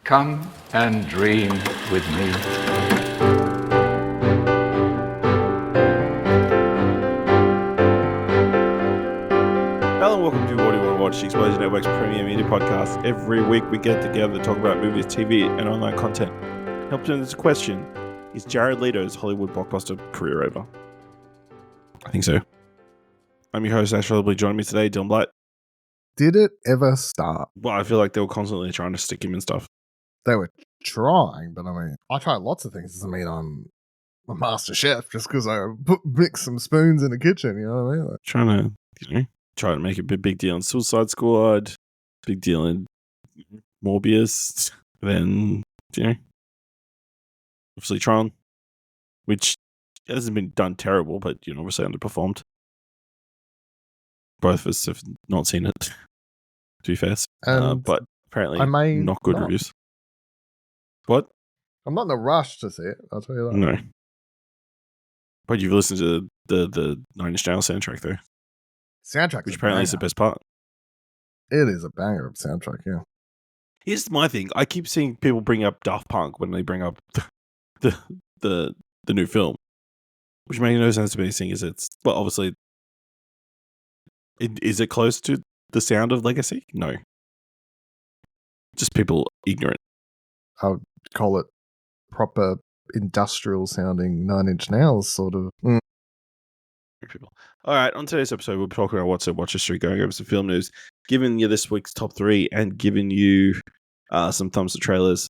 Come and dream with me. Hello and welcome to What Do You Want to Watch, the Explosion Network's premium media podcast. Every week we get together to talk about movies, TV, and online content. Help to answer this question: is Jared Leto's Hollywood blockbuster career over? I think so. I'm your host, Ash Robley. Joining me today, Dylan Blight. Did it ever start? Well, I feel like they were constantly trying to stick him in stuff. They were trying, but I mean, I tried lots of things. Doesn't mean I'm a master chef just because I mix some spoons in the kitchen. You know what I mean? Like, Trying to make a big deal in Suicide Squad, big deal in Morbius, then, obviously Tron, which hasn't been done terrible, but, obviously underperformed. Both of us have not seen it, to be fair. But apparently not good reviews. What? I'm not in a rush to see it, I'll tell you that. No. But you've listened to the Nine Inch Nails soundtrack, though. Soundtrack, which apparently is the best part. It is a banger of soundtrack, yeah. Here's my thing. I keep seeing people bring up Daft Punk when they bring up the new film, which makes no sense to me, seeing as it's, well, obviously, is it close to the sound of Legacy? No. Just people ignorant. I would call it proper industrial sounding Nine Inch Nails, sort of. People. All right, on today's episode, we'll be talking about what's Watch History, going over some film news, giving you this week's top 3, and giving you some thumbs to trailers.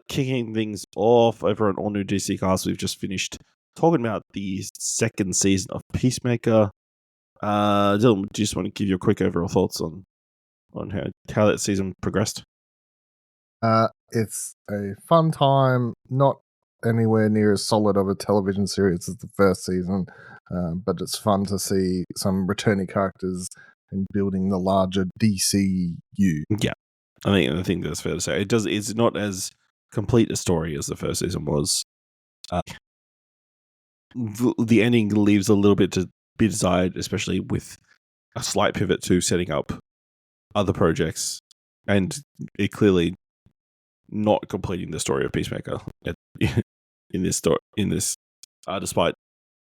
Kicking things off over an all-new DC cast, we've just finished talking about the second season of Peacemaker. Dylan, do you just want to give your quick overall thoughts on how that season progressed? It's a fun time, not anywhere near as solid of a television series as the first season, but it's fun to see some returning characters and building the larger DCU. Yeah, I think that's fair to say. It's not as complete a story as the first season was. The ending leaves a little bit to be desired, especially with a slight pivot to setting up other projects, and it clearly not completing the story of Peacemaker in this story. Despite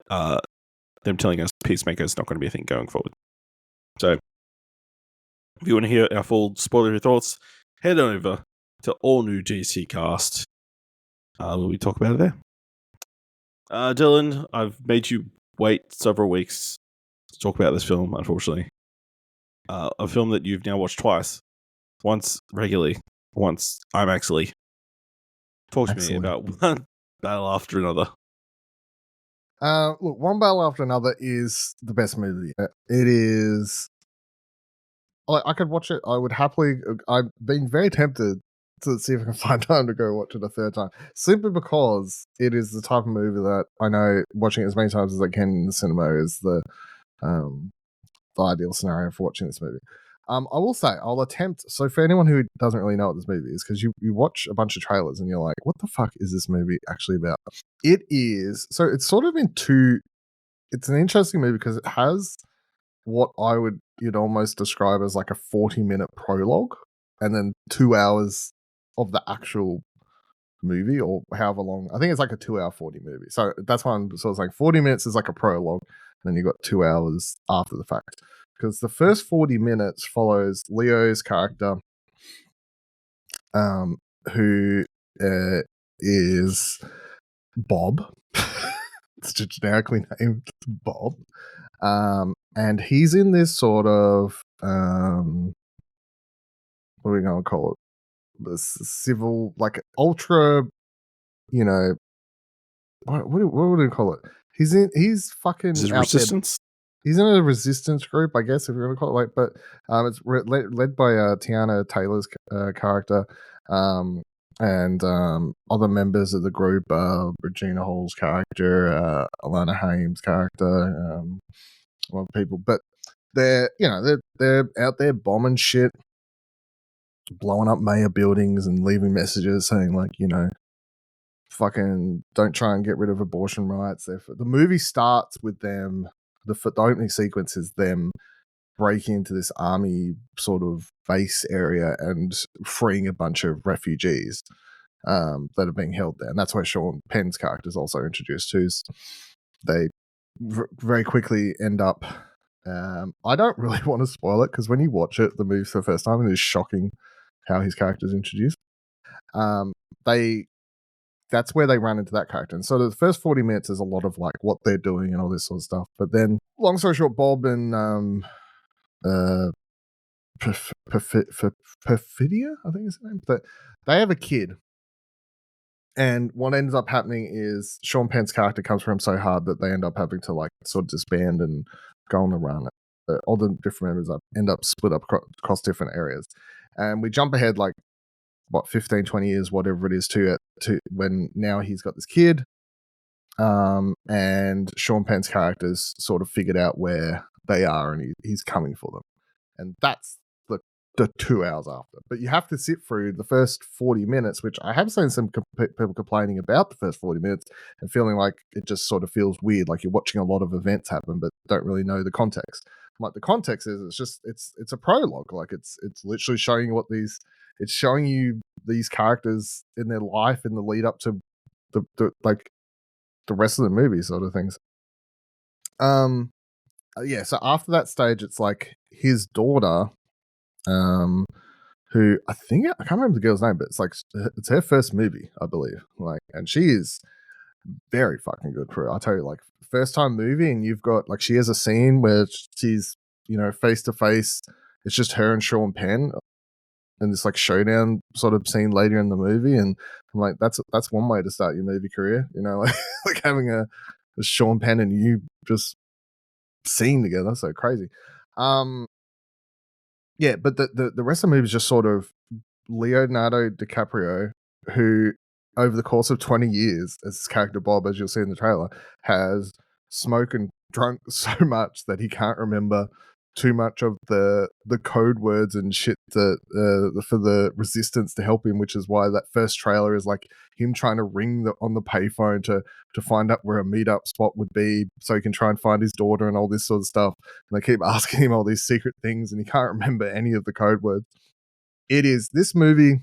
them telling us Peacemaker is not going to be a thing going forward. So, if you want to hear our full spoilery thoughts, head over to all new DC cast. We talk about it there. Dylan, I've made you wait several weeks to talk about this film, unfortunately. A film that you've now watched twice. Once regularly, once IMAXly. Talk to me about one battle after another. Look, One Battle After Another is the best movie. It is... I could watch it. I would happily... I've been very tempted to see if I can find time to go watch it a third time, simply because it is the type of movie that I know watching it as many times as I can in the cinema is the ideal scenario for watching this movie. I will say, I'll attempt. So for anyone who doesn't really know what this movie is, because you watch a bunch of trailers and you're like, what the fuck is this movie actually about? It is, so it's sort of it's an interesting movie because it has what you'd almost describe as like a 40-minute prologue and then 2 hours of the actual movie, or however long. I think it's like a 2-hour 40 movie. So that's why I'm sort of like 40 minutes is like a prologue, and then you've got 2 hours after the fact. Because the first 40 minutes follows Leo's character, who is Bob. It's generically named Bob. And he's in this sort of, what are we going to call it? This civil, like ultra, what would we call it? He's fucking Is it out Resistance? There. He's in a resistance group, I guess, if you're going to call it. But it's led by Tiana Taylor's character, and other members of the group, Regina Hall's character, Alana Haim's character, a lot of people. But they're out there bombing shit, blowing up mayor buildings and leaving messages saying like, fucking don't try and get rid of abortion rights. The movie starts with them. The opening sequence is them breaking into this army sort of base area and freeing a bunch of refugees that are being held there. And that's where Sean Penn's character is also introduced, who's they very quickly end up. I don't really want to spoil it because when you watch it, the movie for the first time, it is shocking how his character is introduced. That's where they run into that character. And so the first 40 minutes is a lot of like what they're doing and all this sort of stuff. But then, long story short, Bob and Perfidia, I think is the name, but they have a kid. And what ends up happening is Sean Penn's character comes for him so hard that they end up having to like sort of disband and go on the run. All the different members end up split up across different areas. And we jump ahead like, 15, 20 years, whatever it is, to when now he's got this kid. And Sean Penn's character's sort of figured out where they are and he's coming for them. And that's the 2 hours after. But you have to sit through the first 40 minutes, which I have seen some people complaining about the first 40 minutes and feeling like it just sort of feels weird, like you're watching a lot of events happen but don't really know the context. Like the context is it's a prologue. Like it's literally showing you it's showing you these characters in their life in the lead up to the rest of the movie sort of things. Yeah, so after that stage it's like his daughter, who I can't remember the girl's name, but it's her first movie, I believe. Like, and she is very fucking good for it. I tell you, like, first time movie, and you've got like she has a scene where she's face to face. It's just her and Sean Penn, and this like showdown sort of scene later in the movie, and I'm like, that's one way to start your movie career, like having a Sean Penn and you just scene together, so crazy. Yeah, but the rest of the movie is just sort of Leonardo DiCaprio, who over the course of 20 years, as his character Bob, as you'll see in the trailer, has smoked and drunk so much that he can't remember too much of the code words and shit that for the resistance to help him, which is why that first trailer is like him trying to ring on the payphone to find out where a meetup spot would be so he can try and find his daughter and all this sort of stuff. And they keep asking him all these secret things and he can't remember any of the code words. This movie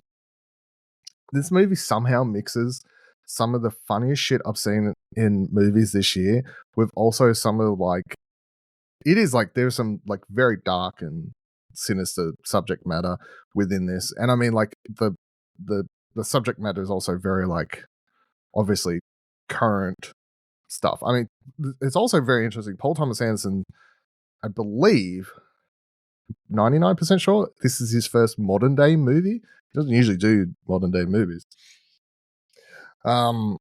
somehow mixes some of the funniest shit I've seen in movies this year with also some of like, it is like there's some like very dark and sinister subject matter within this. And I mean like the subject matter is also very like obviously current stuff. I mean, it's also very interesting. Paul Thomas Anderson, I believe, 99% sure this is his first modern day movie. He doesn't usually do modern day movies. So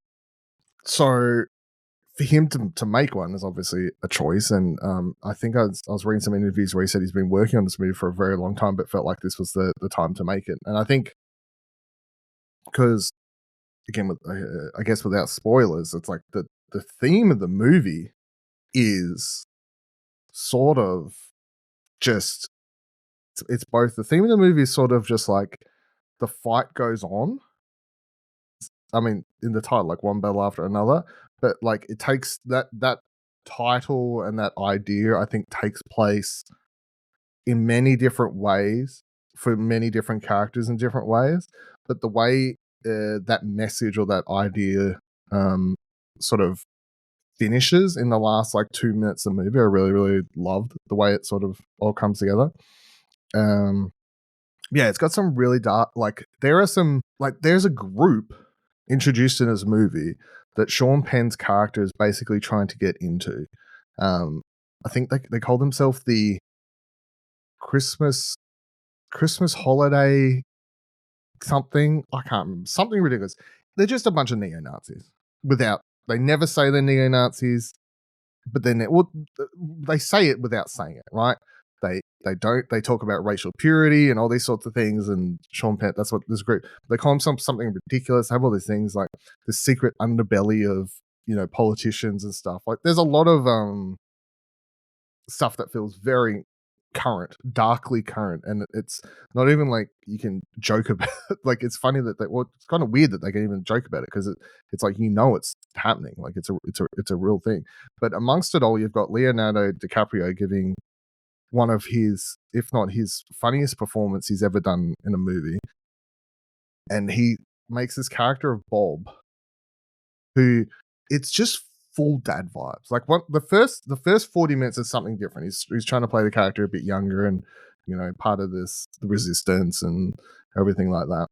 for him to make one is obviously a choice, and I think I was reading some interviews where he said he's been working on this movie for a very long time, but felt like this was the time to make it. And I think because, again, I guess without spoilers, it's like the theme of the movie is sort of just it's both the theme of the movie is sort of just like the fight goes on. I mean, in the title, like one battle after another, but like it takes that title and that idea, I think, takes place in many different ways for many different characters in different ways. But the way that message or that idea sort of finishes in the last like 2 minutes of the movie, I really, really loved the way it sort of all comes together. Yeah, it's got some really dark, like there's a group introduced in this movie that Sean Penn's character is basically trying to get into. I think they call themselves the Christmas holiday something. I can't remember. Something ridiculous. They're just a bunch of neo-Nazis. They never say they're neo-Nazis, but then they say it without saying it, right? They talk about racial purity and all these sorts of things, and Sean Penn, that's what this group, they call him something ridiculous, have all these things like the secret underbelly of politicians and stuff. Like there's a lot of stuff that feels very current, darkly current, and it's not even like you can joke about it. Like it's funny that it's kind of weird that they can even joke about it because it's like it's happening, like it's a real thing. But amongst it all, you've got Leonardo DiCaprio giving one of his, if not his funniest performance he's ever done in a movie. And he makes this character of Bob, who it's just full dad vibes. Like the first 40 minutes is something different. He's trying to play the character a bit younger and, part of the resistance and everything like that.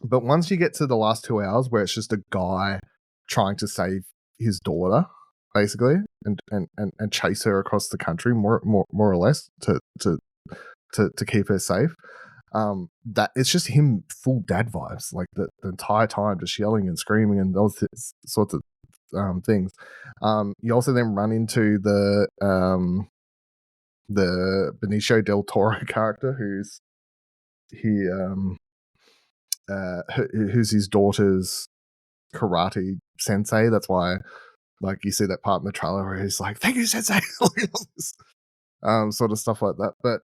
But once you get to the last 2 hours where it's just a guy trying to save his daughter, basically, and chase her across the country more or less to keep her safe. That it's just him full dad vibes, like the entire time, just yelling and screaming and those sorts of things. You also then run into the Benicio del Toro character, who's his daughter's karate sensei. That's why, like, you see that part in the trailer where he's like, "Thank you, sensei," sort of stuff like that. But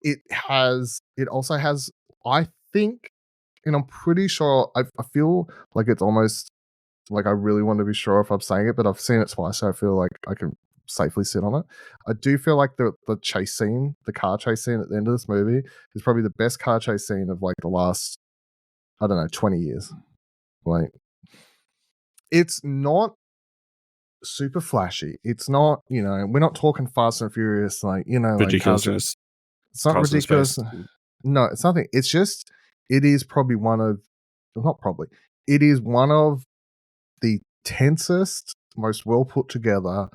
it also has, I think, and I'm pretty sure, I feel like it's almost like I really want to be sure if I'm saying it, but I've seen it twice, so I feel like I can safely sit on it. I do feel like the chase scene, the car chase scene at the end of this movie is probably the best car chase scene of like the last, I don't know, 20 years. Like, it's not super flashy. It's not, we're not talking Fast and Furious, like, like Ridiculousness. it's not Cars in ridiculous. space. No, it's nothing. It's just, it is probably it is one of the tensest, most well put together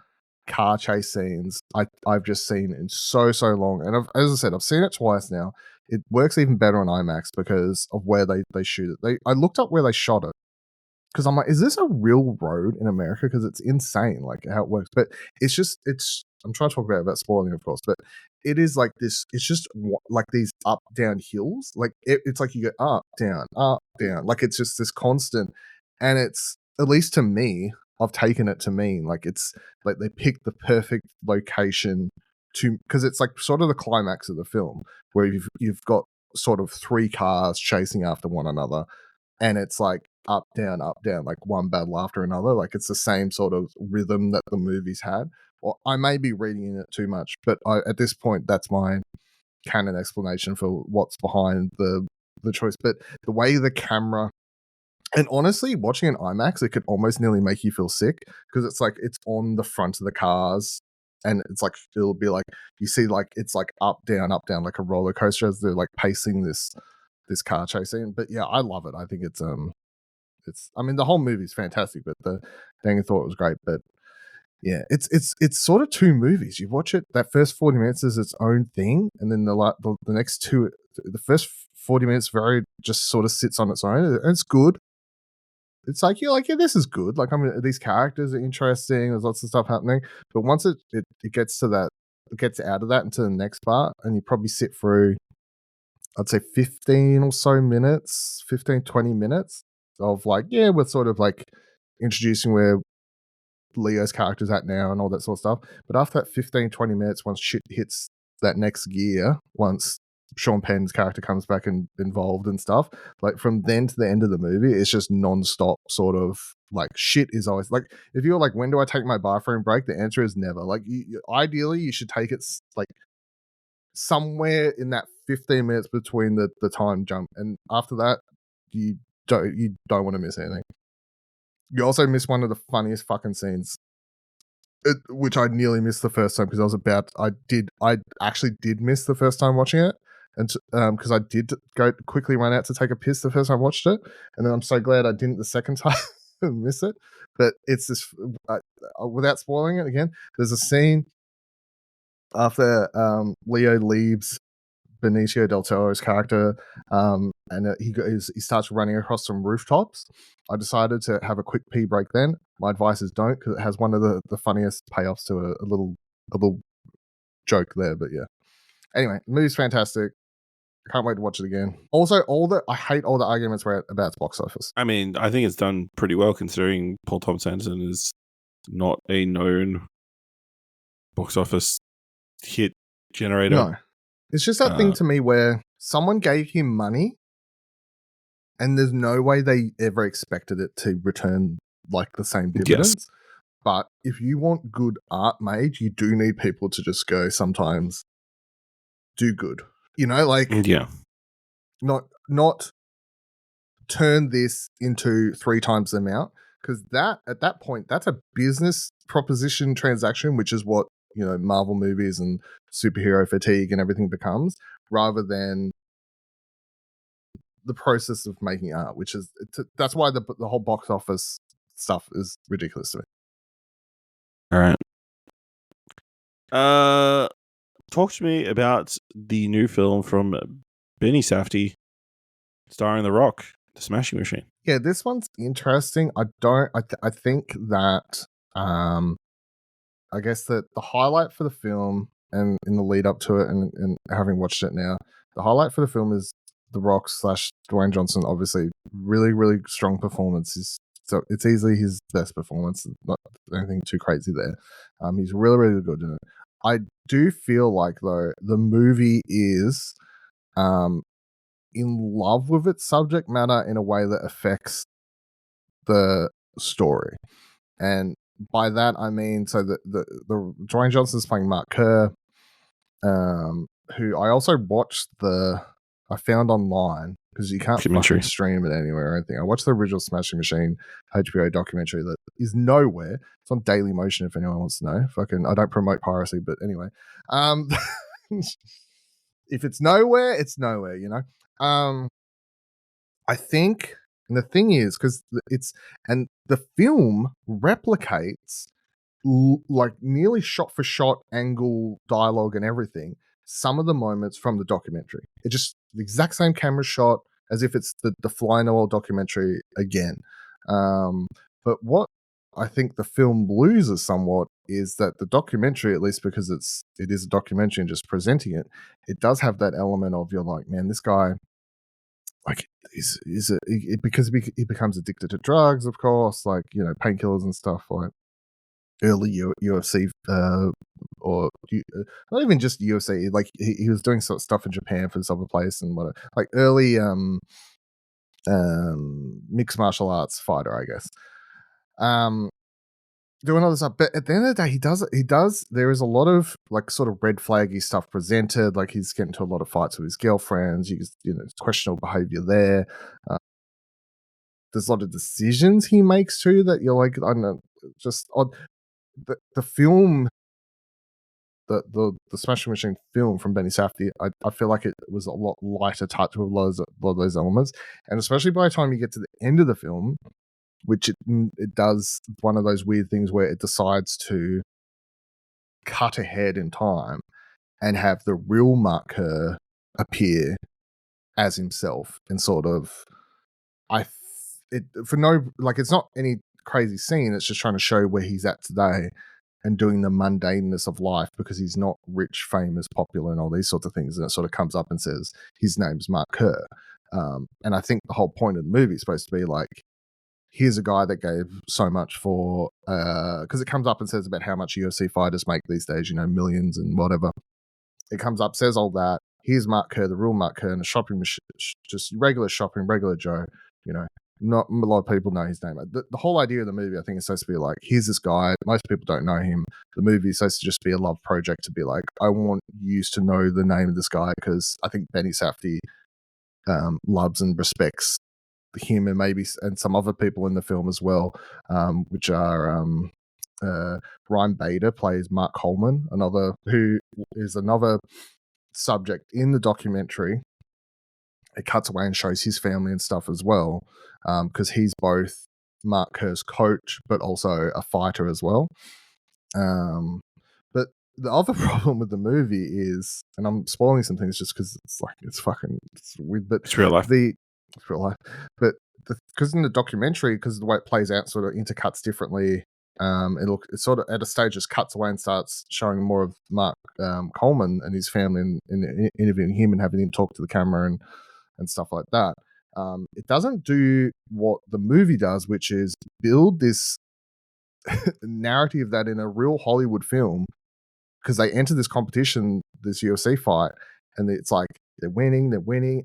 car chase scenes I've just seen in so long. And as I said, I've seen it twice now. It works even better on IMAX because of where they shoot it. I looked up where they shot it because I'm like, is this a real road in America? Because it's insane, like how it works. But it's I'm trying to talk about it without spoiling, of course, but it is like this. It's just like these up down hills. Like it's like you go up down. Like it's just this constant, and it's, at least to me, I've taken it to mean like it's like they picked the perfect location because it's like sort of the climax of the film where you've got sort of three cars chasing after one another, and it's like up down, like one battle after another. Like it's the same sort of rhythm that the movies had. Or I may be reading it too much, but at this point, that's my canon explanation for what's behind the choice. But the way the camera, and honestly, watching an IMAX, it could almost nearly make you feel sick because it's like it's on the front of the cars, and it's like it'll be like you see like it's like up down like a roller coaster as they're like pacing this car chase scene. But yeah, I love it. I think it's I mean, the whole movie's fantastic, but the thing I thought was great. But yeah, it's sort of two movies. You watch it, that first 40 minutes is its own thing, and then the next two, the first 40 minutes very just sort of sits on its own, and it's good. It's like you're like, yeah, this is good. Like, I mean, these characters are interesting. There's lots of stuff happening, but once it gets to that, it gets out of that into the next part, and you probably sit through, I'd say 15 or so minutes, 15, 20 minutes of like, yeah, we're sort of like introducing where Leo's character's at now and all that sort of stuff. But after that 15, 20 minutes, once shit hits that next gear, once Sean Penn's character comes back and involved and stuff, like from then to the end of the movie, it's just non-stop sort of like shit is always like, if you're like, when do I take my bathroom break? The answer is never. Like ideally you should take it like somewhere in that 15 minutes between the time jump, and after that you don't want to miss anything. You also miss one of the funniest fucking scenes, which I nearly missed the first time because I actually did miss the first time watching it, and because I did quickly run out to take a piss the first time I watched it, and then I'm so glad I didn't the second time miss it. But it's this, without spoiling it again, there's a scene after Leo leaves Benicio del Toro's character, and he starts running across some rooftops. I decided to have a quick pee break then. My advice is don't, because it has one of the funniest payoffs to a little joke there. But yeah. Anyway, the movie's fantastic. I can't wait to watch it again. Also, I hate all the arguments about its box office. I mean, I think it's done pretty well considering Paul Thomas Anderson is not a known box office hit generator. No. It's just that thing to me where someone gave him money and there's no way they ever expected it to return like the same dividends. Yes. But if you want good art made, you do need people to just go sometimes do good. You know, like Yeah. not turn this into 3 times the amount, because that at that point that's a business proposition transaction, which is what, you know, Marvel movies and superhero fatigue and everything becomes, rather than the process of making art, which is that's why the whole box office stuff is ridiculous to me. All right. Talk to me about the new film from Benny Safdie, starring The Rock, The Smashing Machine. Yeah, this one's interesting. I think that I guess that the highlight for the film, and in the lead up to it, and having watched it now, the highlight for the film is The Rock / Dwayne Johnson. Obviously, really, really strong performance. So it's easily his best performance. Not anything too crazy there. He's really, really good in it. I do feel like, though, the movie is in love with its subject matter in a way that affects the story. And by that I mean, so the Dwayne Johnson's playing Mark Kerr, who I also watched I found online, because you can't fucking stream it anywhere or anything. I watched the original Smashing Machine HBO documentary that is nowhere. It's on Daily Motion if anyone wants to know. Fucking, I don't promote piracy, but anyway. If it's nowhere, it's nowhere, you know? I think, and the thing is, because and the film replicates like nearly shot for shot angle, dialogue, and everything, some of the moments from the documentary. It just the exact same camera shot as if it's the Fly Noel documentary again. But what I think the film loses somewhat is that the documentary, at least because it is a documentary and just presenting it, it does have that element of, you're like, man, this guy, like, because he becomes addicted to drugs, of course, like, you know, painkillers and stuff, like early UFC, or not even just UFC, like he was doing sort of stuff in Japan for this other place and whatever, like early mixed martial arts fighter, I guess. Doing all this stuff, but at the end of the day, he does. There is a lot of like sort of red flaggy stuff presented. Like, he's getting into a lot of fights with his girlfriends. You know, questionable behavior there. There's a lot of decisions he makes too that you're like, I don't know, just odd. The film, the Smashing Machine film from Benny Safdie, I feel like it was a lot lighter touch with a lot of those elements, and especially by the time you get to the end of the film, which it does one of those weird things where it decides to cut ahead in time and have the real Mark Kerr appear as himself, and sort of, it's not any crazy scene. It's just trying to show where he's at today and doing the mundaneness of life, because he's not rich, famous, popular, and all these sorts of things. And it sort of comes up and says his name's Mark Kerr. And I think the whole point of the movie is supposed to be like, here's a guy that gave so much for, because it comes up and says about how much UFC fighters make these days, you know, millions and whatever. It comes up, says all that. Here's Mark Kerr, the real Mark Kerr, in a shopping machine, just regular shopping, regular Joe, you know. Not a lot of people know his name. The whole idea of the movie, I think, is supposed to be like, here's this guy. Most people don't know him. The movie is supposed to just be a love project, to be like, I want you to know the name of this guy, because I think Benny Safdie loves and respects him, and some other people in the film as well, which are Ryan Bader plays Mark Coleman, who is another subject in the documentary. It cuts away and shows his family and stuff as well, because he's both Mark Kerr's coach but also a fighter as well. But the other problem with the movie is, and I'm spoiling some things just because it's weird, but it's real life. It's real life. But because in the documentary, because the way it plays out sort of intercuts differently, it sort of at a stage just cuts away and starts showing more of Mark Coleman and his family, and interviewing him and having him talk to the camera and stuff like that. It doesn't do what the movie does, which is build this narrative that in a real Hollywood film, because they enter this competition, this UFC fight, and it's like they're winning,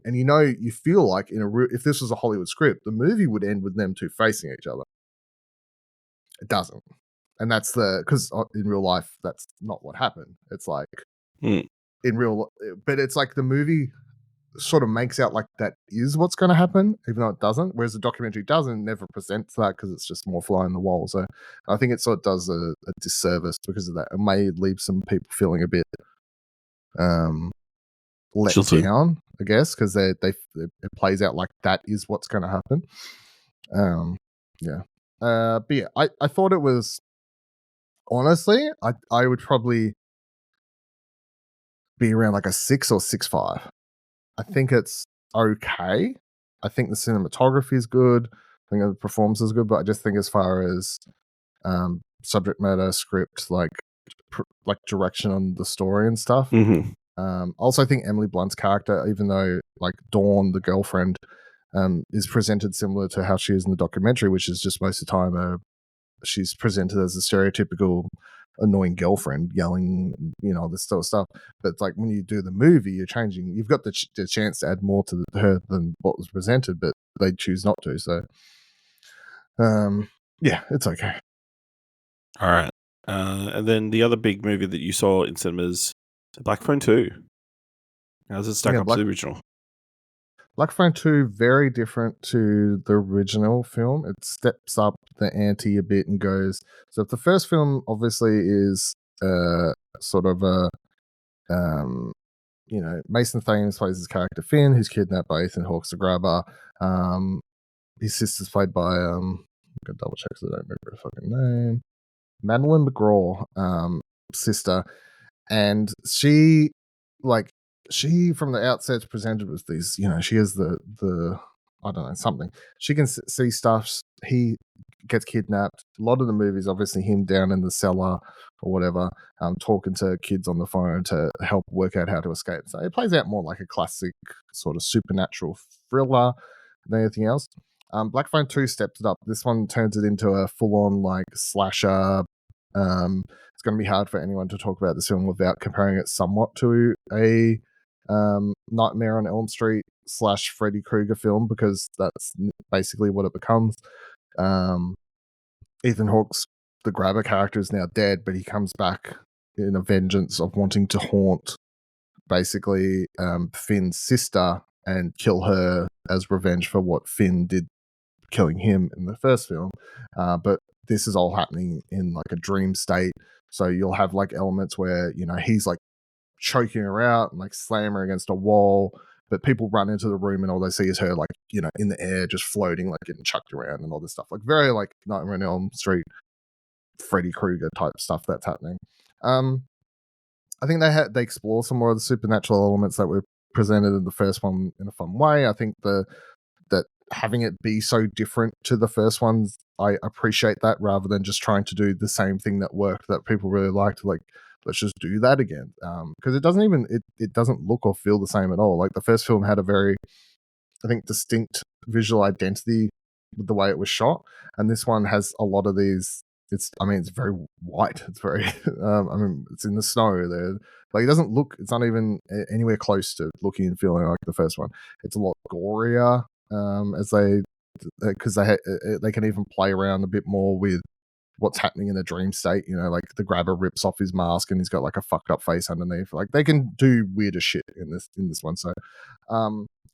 and you feel like if this was a Hollywood script, the movie would end with them two facing each other. It doesn't. and that's because in real life that's not what happened. It's like Hmm. in real, but it's like the movie sort of makes out like that is what's going to happen, even though it doesn't. Whereas the documentary doesn't, never presents that because it's just more fly on the wall. So I think it sort of does a disservice because of that. It may leave some people feeling a bit let Tilted. down, I guess, because it plays out like that is what's going to happen. Yeah. But yeah, I thought it was, honestly, I would probably be around like a 6 or 6.5. I think it's okay. I think the cinematography is good. I think the performance is good, but I just think as far as subject matter, script, like direction on the story and stuff. Mm-hmm. Also, I think Emily Blunt's character, even though like Dawn, the girlfriend, is presented similar to how she is in the documentary, which is just most of the time she's presented as a stereotypical annoying girlfriend yelling, this sort of stuff. But it's like when you do the movie, you're changing. You've got the chance to add more to her than what was presented, but they choose not to. So, yeah, it's okay. All right. And then the other big movie that you saw in cinemas, Black Phone 2. How does it stack up to the original? Black Phone 2, very different to the original film. It steps up the ante a bit and goes. So if the first film obviously is sort of a, Mason Thames plays his character Finn, who's kidnapped by Ethan Hawke's the grabber. His sister's played by, I'm going to double check so I don't remember her fucking name. Madeline McGraw, sister. And she from the outset presented with these, she has the I don't know, something. She can see stuff. He gets kidnapped. A lot of the movies, obviously, him down in the cellar or whatever, talking to kids on the phone to help work out how to escape. So it plays out more like a classic sort of supernatural thriller than anything else. Black Phone 2 steps it up. This one turns it into a full-on like slasher. It's going to be hard for anyone to talk about this film without comparing it somewhat to a Nightmare on Elm Street / Freddy Krueger film, because that's basically what it becomes. Ethan Hawke's the grabber character is now dead, but he comes back in a vengeance of wanting to haunt basically Finn's sister and kill her as revenge for what Finn did killing him in the first film. But this is all happening in like a dream state. So you'll have like elements where, he's like choking her out and like slam her against a wall, but people run into the room and all they see is her like, in the air, just floating, like getting chucked around and all this stuff. Like very like Nightmare on Elm Street, Freddy Krueger type stuff that's happening. I think they explore some more of the supernatural elements that were presented in the first one in a fun way. I think that having it be so different to the first ones, I appreciate that, rather than just trying to do the same thing that worked that people really liked. Like, let's just do that again, because it doesn't look or feel the same at all. Like the first film had a very, I think, distinct visual identity with the way it was shot, and this one has a lot of these. It's very white. It's very, it's in the snow there. Like it doesn't look. It's not even anywhere close to looking and feeling like the first one. It's a lot gorier. As because they can even play around a bit more with what's happening in the dream state. Like the grabber rips off his mask and he's got like a fucked up face underneath. Like they can do weirder shit in this one. So,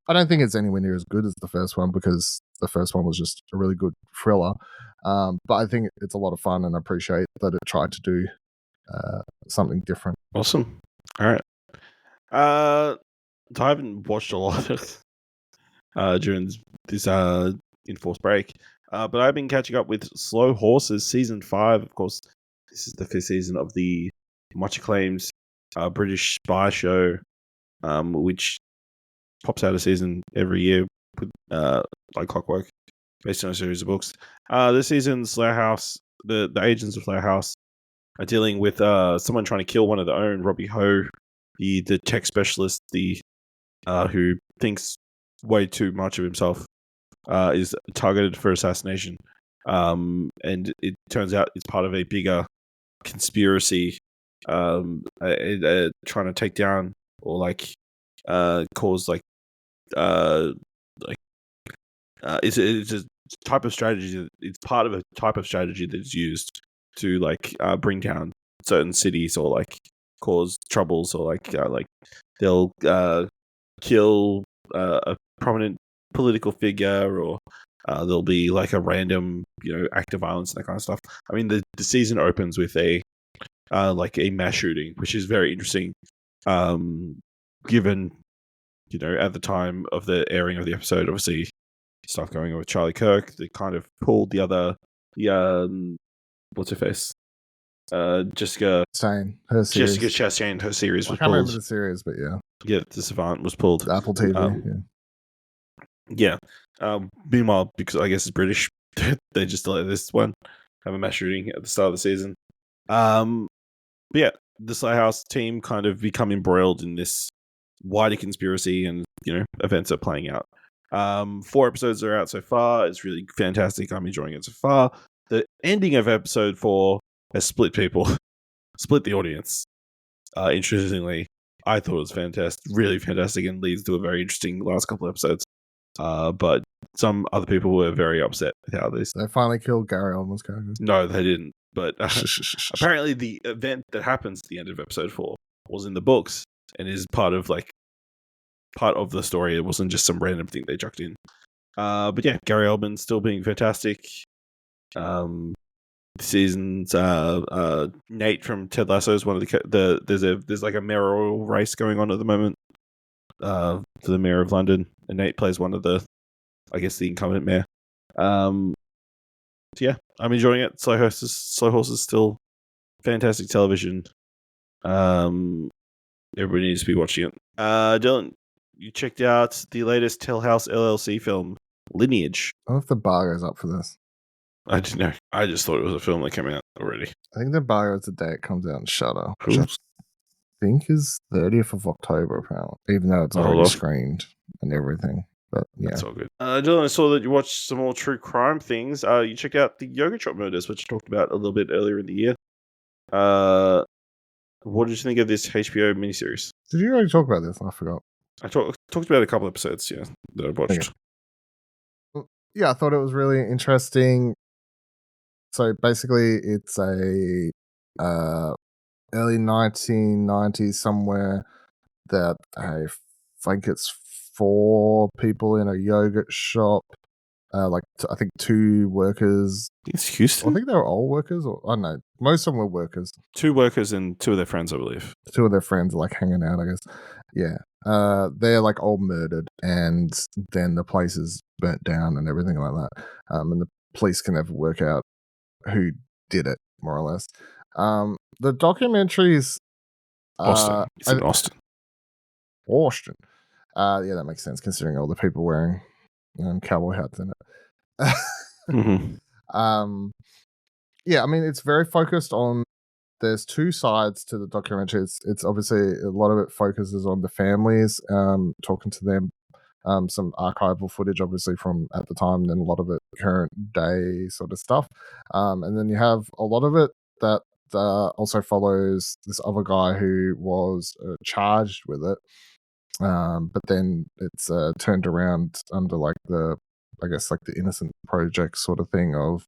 I don't think it's anywhere near as good as the first one, because the first one was just a really good thriller. But I think it's a lot of fun, and I appreciate that it tried to do something different. Awesome. All right. I haven't watched a lot during this enforced break, but I've been catching up with Slow Horses season 5. Of course, this is the 5th season of the much acclaimed British spy show, which pops out a season every year with like clockwork, based on a series of books. This season, Slayer House, the agents of Slayer House are dealing with someone trying to kill one of their own, Robbie Ho, the tech specialist, who thinks way too much of himself, is targeted for assassination. And it turns out it's part of a bigger conspiracy, trying to take down or like cause like it's a type of strategy. It's part of a type of strategy that's used to like bring down certain cities or like cause troubles or like they'll kill a prominent political figure or there'll be like a random act of violence and that kind of stuff. I mean, the season opens with a like a mass shooting, which is very interesting, given at the time of the airing of the episode, obviously stuff going on with Charlie Kirk. They kind of pulled the what's her face, Jessica Chastain, her series. Jessica Chastain, her series I was can't remember pulled. the series, but yeah, The Savant was pulled. Apple TV. Yeah. Meanwhile, because I guess it's British, they just let this one have a mass shooting at the start of the season. But yeah, the Slayhouse team kind of become embroiled in this wider conspiracy, and events are playing out. 4 episodes are out so far. It's really fantastic. I'm enjoying it so far. The ending of episode 4 has split people, split the audience. Interestingly, I thought it was fantastic, really fantastic, and leads to a very interesting last couple of episodes. But some other people were very upset with how this. They finally killed Gary Oldman's character. No, they didn't. But apparently, the event that happens at the end of episode 4 was in the books and is part of the story. It wasn't just some random thing they chucked in. But yeah, Gary Oldman still being fantastic. Seasons. Nate from Ted Lasso is one of there's like a mayoral race going on at the moment for the mayor of London, and Nate plays one of the incumbent mayor. So yeah, I'm enjoying it. Slow Horse is still fantastic television. Everybody needs to be watching it. Dylan, you checked out the latest Tell House LLC film, Lineage. I don't know if the bar goes up for this. I didn't know. I just thought it was a film that came out already. I think the bar is the day it comes out in Shudder, which I think is 30th of October, apparently, even though it's already screened and everything. But yeah, that's all good. Dylan, I saw that you watched some more true crime things. You checked out the Yoga Shop Murders, which I talked about a little bit earlier in the year. What did you think of this HBO miniseries? Did you already talk about this? I forgot. I talked about a couple episodes, that I watched. Okay. Yeah, I thought it was really interesting. So basically, it's a early 1990s somewhere that I think it's 4 people in a yogurt shop. I think 2 workers. It's Houston. I think they were all workers, or I don't know. Most of them were workers. 2 workers and 2 of their friends, I believe. 2 of their friends are like hanging out, I guess. Yeah. They're like all murdered, and then the place is burnt down and everything like that. And the police can never work out who did it, more or less. The documentaries. Austin. It's in Austin. Austin. Yeah, that makes sense considering all the people wearing cowboy hats in it. Mm-hmm. Yeah, I mean, it's very focused on. There's 2 sides to the documentary. It's obviously a lot of it focuses on the families, talking to them. Some archival footage, obviously, from at the time, then a lot of it current day sort of stuff. And then you have a lot of it that also follows this other guy who was charged with it. But then it's turned around under like the Innocent Project sort of thing of,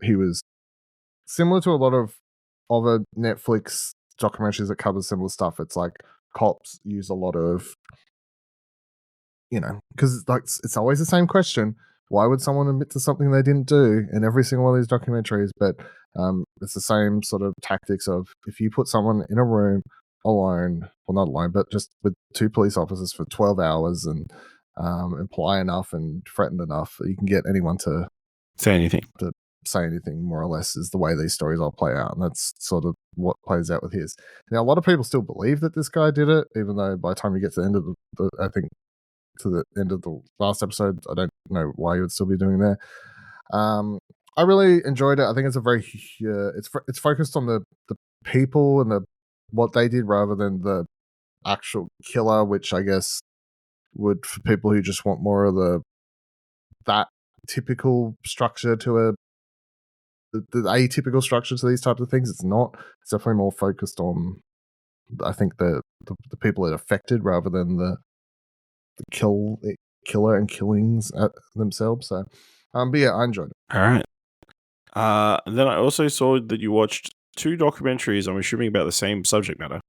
he was similar to a lot of other Netflix documentaries that cover similar stuff. It's like cops use a lot of, because like it's always the same question. Why would someone admit to something they didn't do in every single one of these documentaries? But it's the same sort of tactics of if you put someone in a room alone, well, not alone, but just with 2 police officers for 12 hours and imply enough and threaten enough, you can get anyone to say anything. Say anything, more or less, is the way these stories all play out, and that's sort of what plays out with his. Now, a lot of people still believe that this guy did it, even though by the time you get to the end of the end of the last episode, I don't know why you would still be doing there. I really enjoyed it. I think it's a very it's focused on the people and what they did rather than the actual killer, which I guess would, for people who just want more of that typical structure to the atypical structure to these types of things. It's not. It's definitely more focused on, I think, the people that are affected rather than the killer and killings themselves. So, but yeah, I enjoyed it. All right. And then I also saw that you watched 2 documentaries, I'm assuming about the same subject matter.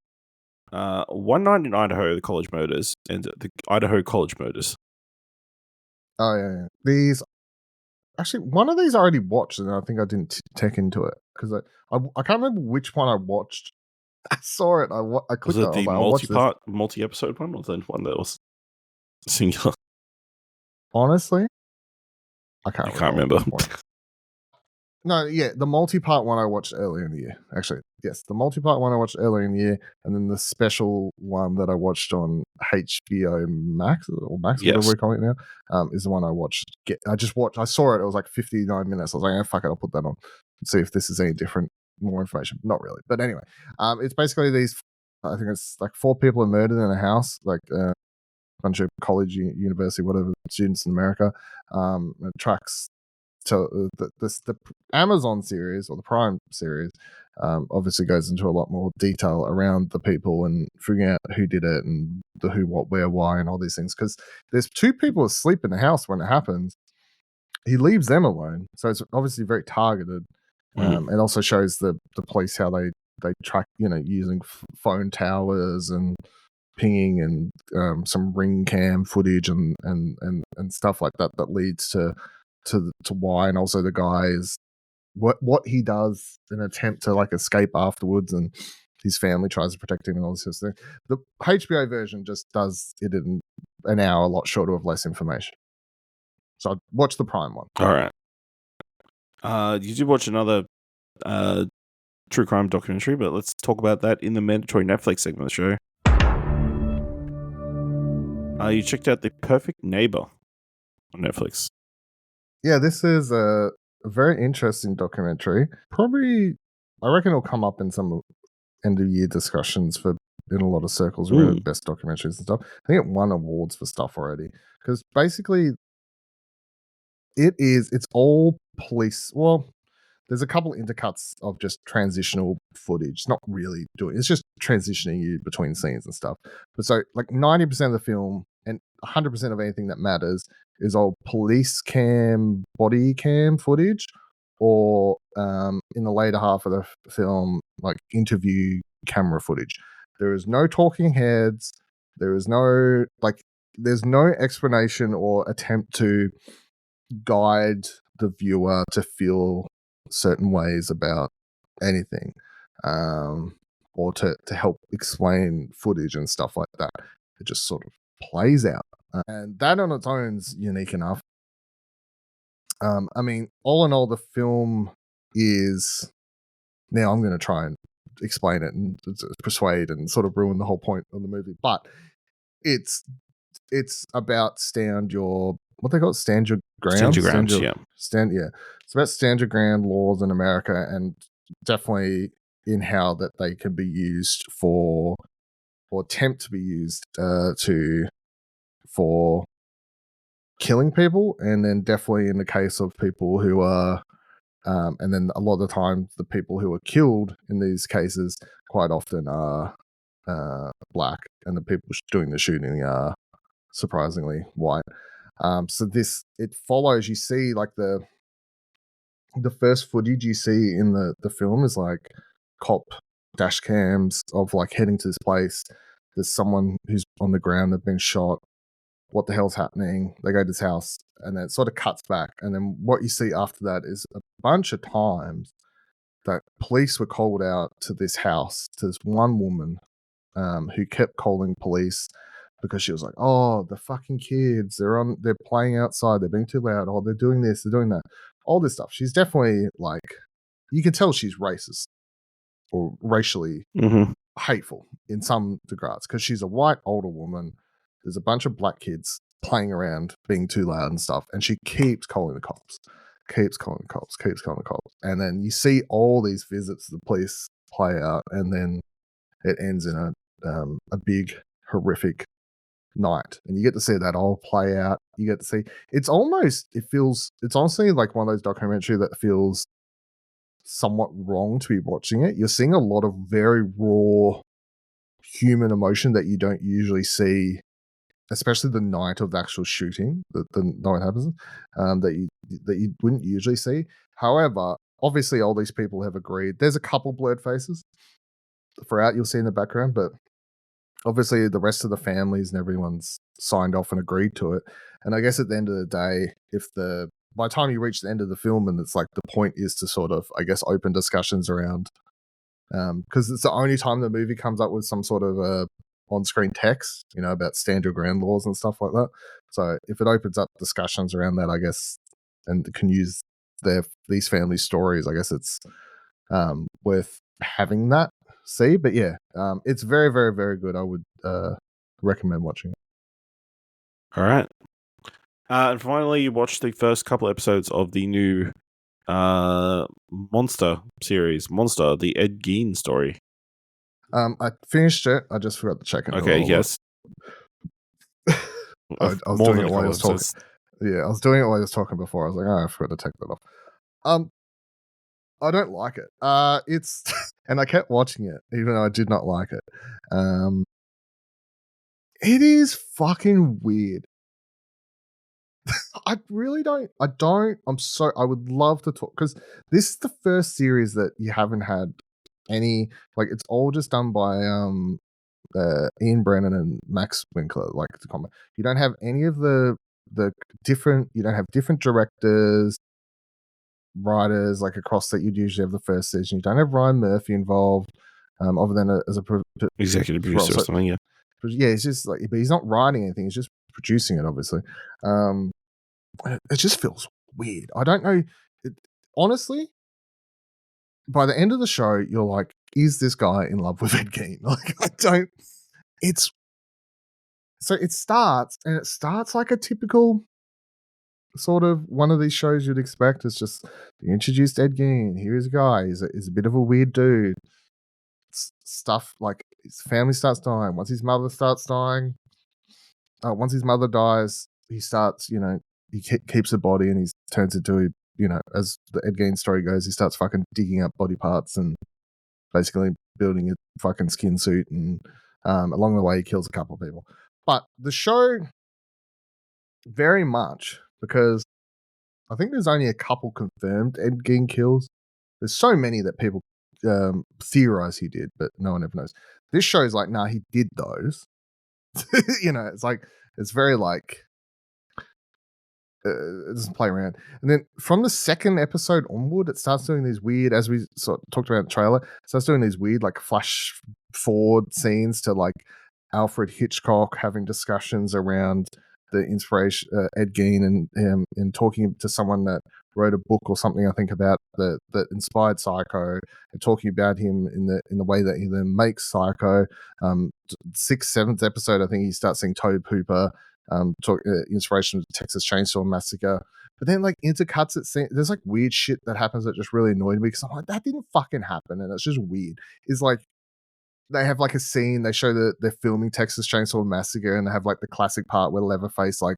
One Night in Idaho, the college murders, and the Idaho college murders. Oh yeah. These actually one of these I already watched, and I think I didn't take into it because I can't remember which one I watched. I saw it. I Was clicked on it it. I was the like, I'll watch this. multi-episode one, or the one that was singular? Honestly, I You can't can't recall at remember. this point. No, yeah, the multi-part one I watched earlier in the year. Actually, yes, the multi-part one I watched earlier in the year, and then the special one that I watched on HBO Max or Max, whatever Yes. we call it now, is the one I watched. I just watched. I saw it. It was like 59 minutes. I was like, oh, fuck it, I'll put that on and see if this is any different, more information. Not really, but anyway, it's basically these. I think it's like 4 people are murdered in a house, like a bunch of college, university, whatever students in America. It tracks to the Amazon series or the Prime series obviously goes into a lot more detail around the people and figuring out who did it and the who, what, where, why, and all these things. Because there's 2 people asleep in the house when it happens. He leaves them alone, so it's obviously very targeted. It also shows the police how they track, using phone towers and pinging and some ring cam footage and stuff like that leads to why, and also the guy is what he does in an attempt to like escape afterwards, and his family tries to protect him and all this sort of thing. The HBO version just does it in an hour, a lot shorter of less information. So I'd watch the Prime one. All right. You did watch another true crime documentary, but let's talk about that in the mandatory Netflix segment of the show. You checked out The Perfect Neighbour on Netflix. Yeah, this is a very interesting documentary. Probably, I reckon it'll come up in some end of year discussions in a lot of circles around best documentaries and stuff. I think it won awards for stuff already because basically it's all police. Well, there's a couple of intercuts of just transitional footage. It's not really it's just transitioning you between scenes and stuff. But so like 90% of the film and 100% of anything that matters is all police cam, body cam footage, or in the later half of the film, like interview camera footage. There is no talking heads. There's no explanation or attempt to guide the viewer to feel certain ways about anything, or to help explain footage and stuff like that. It just sort of plays out, and that on its own is unique enough. I mean, all in all, the film is, now I'm going to try and explain it and persuade and sort of ruin the whole point of the movie, but it's about stand your ground. Stand your ground, yeah. It's about stand your ground laws in America, and definitely in how that they can be used for, or attempt to be used for killing people, and then definitely in the case of people who are and then a lot of the time the people who are killed in these cases quite often are black, and the people doing the shooting are surprisingly white. So it follows, you see like the first footage you see in the film is like cop dash cams of like heading to this place. There's someone who's on the ground, they've been shot. What the hell's happening? They go to this house, and then it sort of cuts back. And then what you see after that is a bunch of times that police were called out to this house, to this one woman who kept calling police because she was like, "Oh, the fucking kids, they're playing outside, they're being too loud, oh, they're doing this, they're doing that." All this stuff. She's definitely like, you can tell she's racist or racially hateful in some regards because she's a white older woman. There's a bunch of black kids playing around being too loud and stuff, and she keeps calling the cops. And then you see all these visits to the police play out, and then it ends in a big horrific night, and you get to see that all play out. You get to see it's honestly like one of those documentaries that feels somewhat wrong to be watching it. You're seeing a lot of very raw human emotion that you don't usually see, especially the night of the actual shooting, the night happens, that you wouldn't usually see. However, obviously all these people have agreed. There's a couple blurred faces throughout you'll see in the background, but obviously the rest of the families and everyone's signed off and agreed to it. And I guess at the end of the day, by the time you reach the end of the film, and it's like the point is to sort of, I guess, open discussions around, because it's the only time the movie comes up with some sort of on-screen text, about stand your ground laws and stuff like that. So if it opens up discussions around that, I guess, and can use these family stories, I guess it's worth having that see. But yeah, it's very, very, very good. I would recommend watching it. All right. And finally, you watched the first couple episodes of the new Monster series, Monster, the Ed Gein story. I finished it. I just forgot to check it. Okay, yes. I was doing it while I was talking. Yeah, I was doing it while I was talking before. I was like, I forgot to take that off. I don't like it. It's and I kept watching it even though I did not like it. It is fucking weird. I really don't. I would love to talk, because this is the first series that you haven't had any, like, it's all just done by Ian Brennan and Max Winkler, like the comment. You don't have any of the different. You don't have different directors, writers, like across that you'd usually have the first season. You don't have Ryan Murphy involved, other than as a executive producer or something. Yeah, it's just like, but he's not writing anything. He's just producing it, obviously. It just feels weird. I don't know. Honestly, by the end of the show, you're like, is this guy in love with Ed Gein? Like, I don't. It's so it starts like a typical sort of one of these shows you'd expect. It's just, you introduced Ed Gein. Here's a guy. He's a bit of a weird dude. Stuff like his family starts dying. Once his mother dies, he starts, he keeps a body and he turns into, as the Ed Gein story goes, he starts fucking digging up body parts and basically building a fucking skin suit, and along the way he kills a couple of people. But the show, very much, because I think there's only a couple confirmed Ed Gein kills. There's so many that people theorize he did, but no one ever knows. This show's like, nah, he did those. It's like, it's very like, it doesn't play around. And then from the second episode onward, it starts doing these weird, as we sort of talked about in the trailer, it starts doing these weird like flash forward scenes to like Alfred Hitchcock having discussions around the inspiration, Ed Gein, and talking to someone that wrote a book or something, I think, about that inspired Psycho, and talking about him in the way that he then makes Psycho. 6th, 7th episode, I think he starts seeing Tobe Hooper, inspiration of the Texas Chainsaw Massacre. But then, like, intercuts it, there's like weird shit that happens that just really annoyed me, because I'm like, that didn't fucking happen, and it's just weird. It's like, they have like a scene, they show that they're filming Texas Chainsaw Massacre, and they have like the classic part where Leatherface, like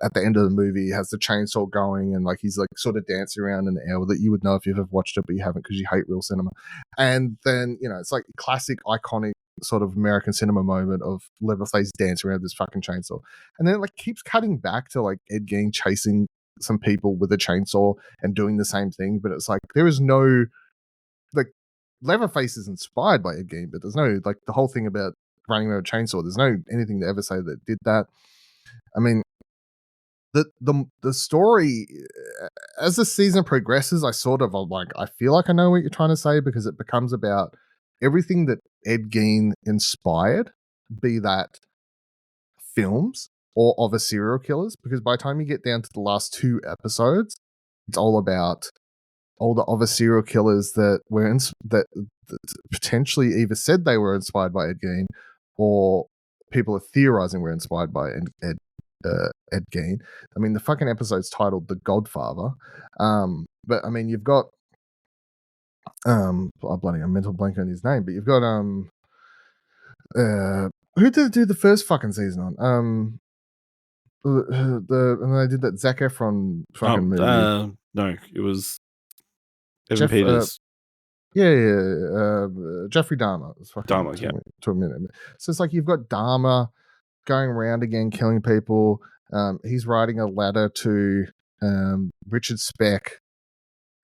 at the end of the movie, has the chainsaw going, and like he's like sort of dancing around in the air that you would know if you've ever watched it, but you haven't because you hate real cinema. And then, it's like classic iconic sort of American cinema moment of Leatherface dancing around this fucking chainsaw. And then it like keeps cutting back to like Ed Gein chasing some people with a chainsaw and doing the same thing, but it's like there is no, like, Leatherface is inspired by Ed Gein, but there's no, like, the whole thing about running around with a chainsaw, there's no anything to ever say that did that. I mean, the story, as the season progresses, I sort of, I'm like, I feel like I know what you're trying to say, because it becomes about everything that Ed Gein inspired, be that films or other serial killers, because by the time you get down to the last 2 episodes, it's all about all the other serial killers that were that potentially either said they were inspired by Ed Gein, or people are theorizing were inspired by Ed Gein. I mean, the fucking episode's titled "The Godfather," but I mean, you've got I'm mental blank on his name, but you've got who did it do the first fucking season on? And they did that Zac Efron fucking movie. No, it was Evan Peters. Jeffrey Dahmer. Dahmer, to a minute. So it's like you've got Dahmer going around again, killing people. He's writing a letter to Richard Speck,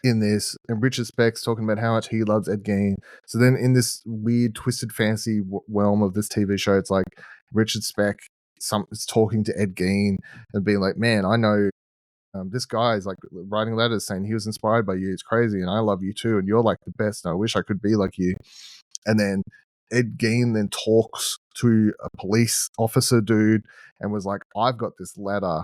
in this, and Richard Speck's talking about how much he loves Ed Gein. So then in this weird twisted fancy realm of this TV show, it's like Richard Speck is talking to Ed Gein and being like, man, I know this guy is like writing letters saying he was inspired by you. It's crazy, and I love you too, and you're like the best, and I wish I could be like you. And then Ed Gein then talks to a police officer dude and was like, I've got this letter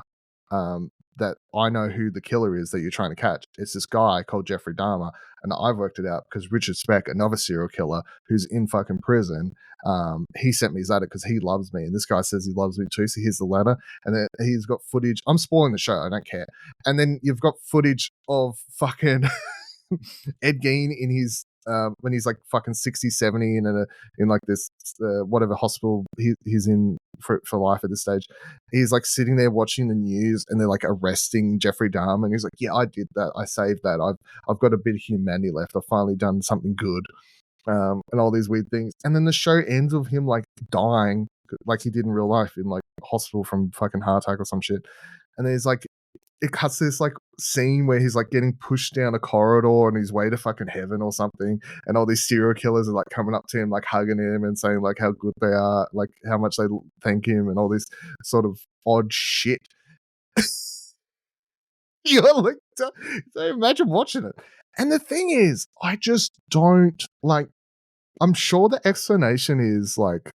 that I know who the killer is that you're trying to catch. It's this guy called Jeffrey Dahmer, and I've worked it out because Richard Speck, another serial killer who's in fucking prison, he sent me his letter because he loves me, and this guy says he loves me too. So here's the letter, and then he's got footage. I'm spoiling the show, I don't care. And then you've got footage of fucking Ed Gein in his when he's like fucking 60, 70 in like this whatever hospital he's in for life at this stage. He's like sitting there watching the news, and they're like arresting Jeffrey Dahmer, and he's like, yeah, I did that, I saved that, I've got a bit of humanity left, I've finally done something good, and all these weird things. And then the show ends with him like dying like he did in real life in like hospital from fucking heart attack or some shit. And then he's like, it cuts this like scene where he's like getting pushed down a corridor on his way to fucking heaven or something, and all these serial killers are like coming up to him, like hugging him and saying like how good they are, like how much they thank him, and all this sort of odd shit. You're like, so imagine watching it. And the thing is, I just don't like. I'm sure the explanation is like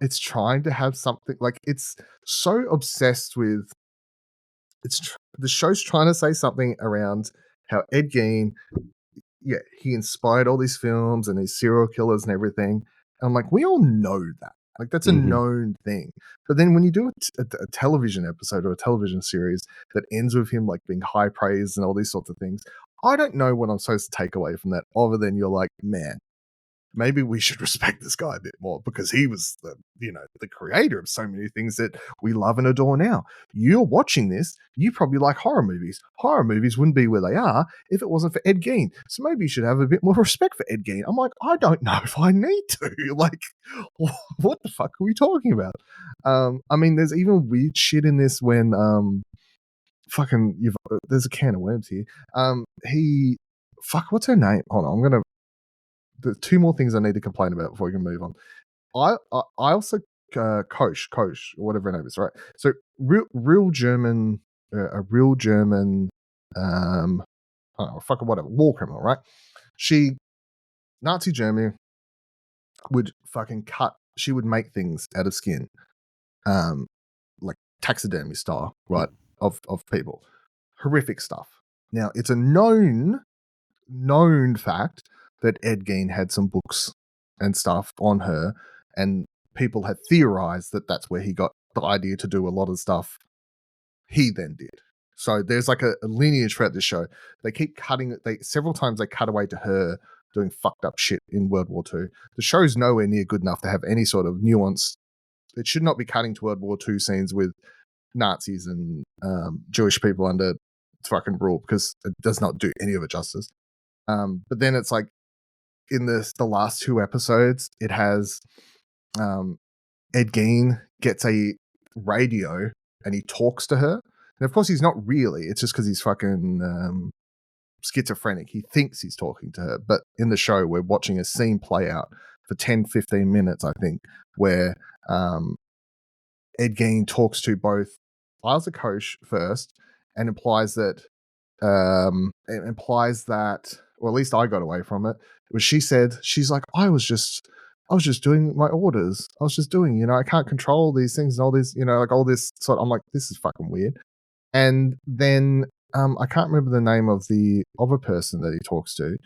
it's trying to have something, like it's so obsessed with. The show's trying to say something around how Ed Gein, yeah, he inspired all these films and these serial killers and everything. And I'm like, we all know that. Like, that's a known thing. But then when you do a television episode or a television series that ends with him like being high praised and all these sorts of things, I don't know what I'm supposed to take away from that other than you're like, man, maybe we should respect this guy a bit more because he was the creator of so many things that we love and adore now. You're watching this, you probably like horror movies. Horror movies wouldn't be where they are if it wasn't for Ed Gein. So maybe you should have a bit more respect for Ed Gein. I'm like, I don't know if I need to. Like, what the fuck are we talking about? I mean, there's even weird shit in this when there's a can of worms here. What's her name? Hold on, there's two more things I need to complain about before we can move on. I also Kosh or whatever her name is, right? So real German, a real German, whatever, war criminal, right? Nazi Germany would fucking she would make things out of skin, like taxidermy style, right? Of people, horrific stuff. Now it's a known fact that Ed Gein had some books and stuff on her, and people had theorized that that's where he got the idea to do a lot of stuff he then did. So there's like a lineage throughout this show. They keep cutting it. Several times they cut away to her doing fucked up shit in World War II. The show's nowhere near good enough to have any sort of nuance. It should not be cutting to World War II scenes with Nazis and Jewish people under fucking rule, because it does not do any of it justice. But then it's like, in the last two episodes, it has Ed Gein gets a radio and he talks to her. And of course, he's not really. It's just because he's fucking schizophrenic. He thinks he's talking to her. But in the show, we're watching a scene play out for 10, 15 minutes, I think, where Ed Gein talks to both Isaac Kosh first and implies that, or at least I got away from it, was she's like, I was just doing my orders. I was just doing, I can't control these things and all this, like all this sort of, I'm like, this is fucking weird. And then I can't remember the name of the other person that he talks to,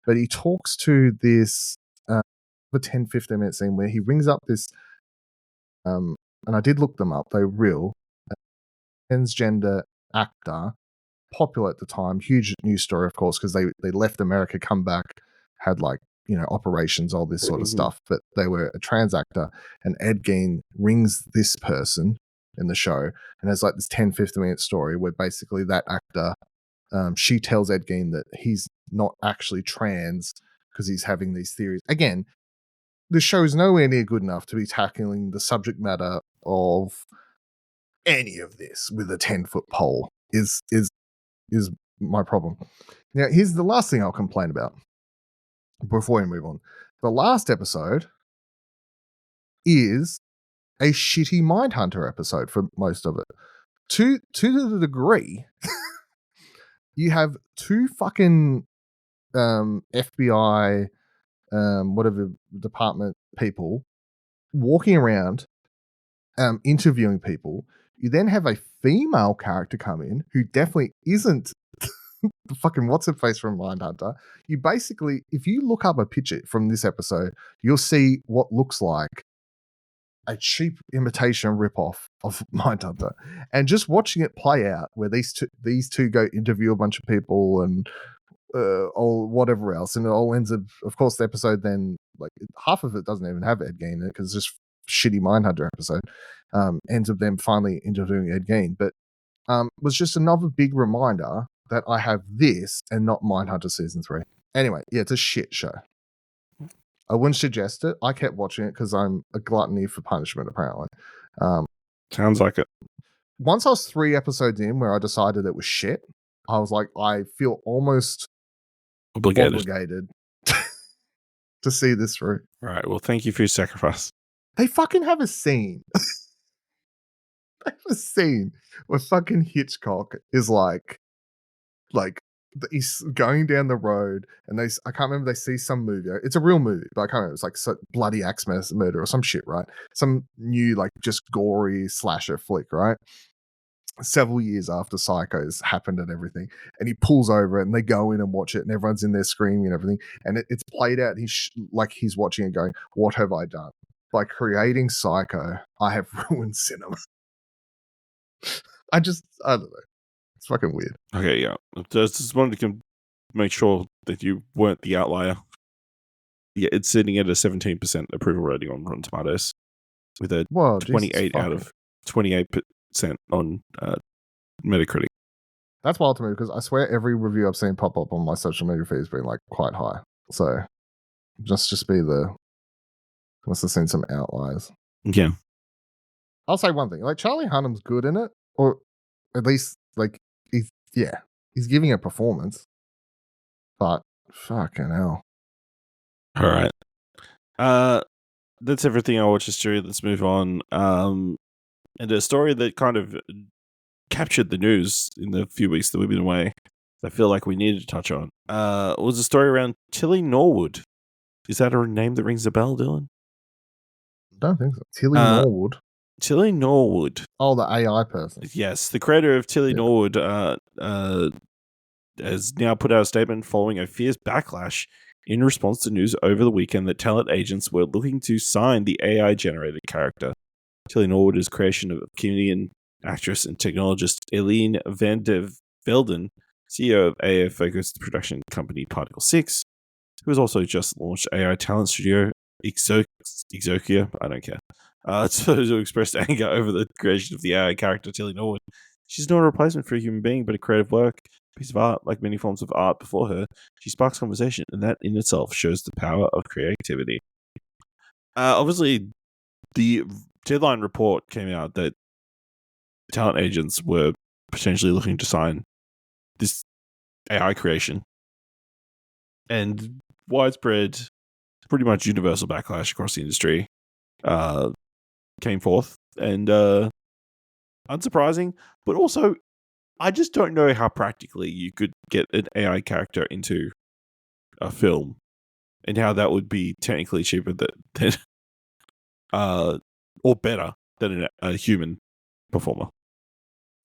but he talks to this the 10, 15 minute scene where he rings up this and I did look them up, they're real transgender actor, popular at the time, huge news story, of course, because they left America, come back, had like, operations, all this sort of stuff, but they were a trans actor. And Ed Gein rings this person in the show, and there's like this 10, 15 minute story where basically that actor, she tells Ed Gein that he's not actually trans because he's having these theories. Again, the show is nowhere near good enough to be tackling the subject matter of any of this with a 10-foot pole is my problem. Now, here's the last thing I'll complain about before we move on. The last episode is a shitty Mindhunter episode for most of it. To the degree you have two fucking FBI whatever department people walking around interviewing people. You then have a female character come in who definitely isn't the fucking what's her face from Mindhunter. You basically, if you look up a picture from this episode, you'll see what looks like a cheap imitation ripoff of Mindhunter. And just watching it play out, where these two go interview a bunch of people and or whatever else, and it all ends up, of course, the episode then, like, half of it doesn't even have Ed Gein in it because it's just shitty Mindhunter episode. Ends up them finally interviewing Ed Gein, but was just another big reminder that I have this and not Mindhunter season 3. Anyway, yeah, it's a shit show. I wouldn't suggest it. I kept watching it because I'm a gluttony for punishment, apparently. Sounds like it. Once I was 3 episodes in where I decided it was shit, I was like, I feel almost obligated to see this through. All right. Well, thank you for your sacrifice. They fucking have a scene. They have a scene where fucking Hitchcock is like he's going down the road and I can't remember, they see some movie. It's a real movie, but I can't remember. It's like Bloody Axe Murder or some shit, right? Some new, like, just gory slasher flick, right? Several years after Psycho's happened and everything, and he pulls over and they go in and watch it and everyone's in there screaming and everything, and it's played out. He's watching it going, what have I done? By creating Psycho, I have ruined cinema. I don't know. It's fucking weird. Okay, yeah. Just wanted to make sure that you weren't the outlier. Yeah, it's sitting at a 17% approval rating on Rotten Tomatoes, with a 28 out of 28% on Metacritic. That's wild to me because I swear every review I've seen pop up on my social media feed has been like quite high. So must have seen some outliers. Yeah. I'll say one thing: like, Charlie Hunnam's good in it, or at least, like, he's giving a performance. But fucking hell. All right. That's everything I watched this year. Let's move on. And a story that kind of captured the news in the few weeks that we've been away, I feel like we needed to touch on, was a story around Tilly Norwood. Is that a name that rings a bell, Dylan? I don't think so. Tilly Norwood. Tilly Norwood. Oh, the AI person. Yes, the creator of Tilly Norwood has now put out a statement following a fierce backlash in response to news over the weekend that talent agents were looking to sign the AI-generated character. Tilly Norwood is creation of comedian, actress, and technologist Eileen van der Velden, CEO of AI-focused production company Particle 6, who has also just launched AI talent studio Exokia. I don't care. To express anger over the creation of the AI character Tilly Norwood. She's not a replacement for a human being, but a creative work, piece of art. Like many forms of art before her, she sparks conversation, and that in itself shows the power of creativity. Obviously, the deadline report came out that talent agents were potentially looking to sign this AI creation, and widespread, pretty much universal backlash across the industry came forth, and unsurprising, but also I just don't know how practically you could get an AI character into a film, and how that would be technically cheaper than or better than a human performer.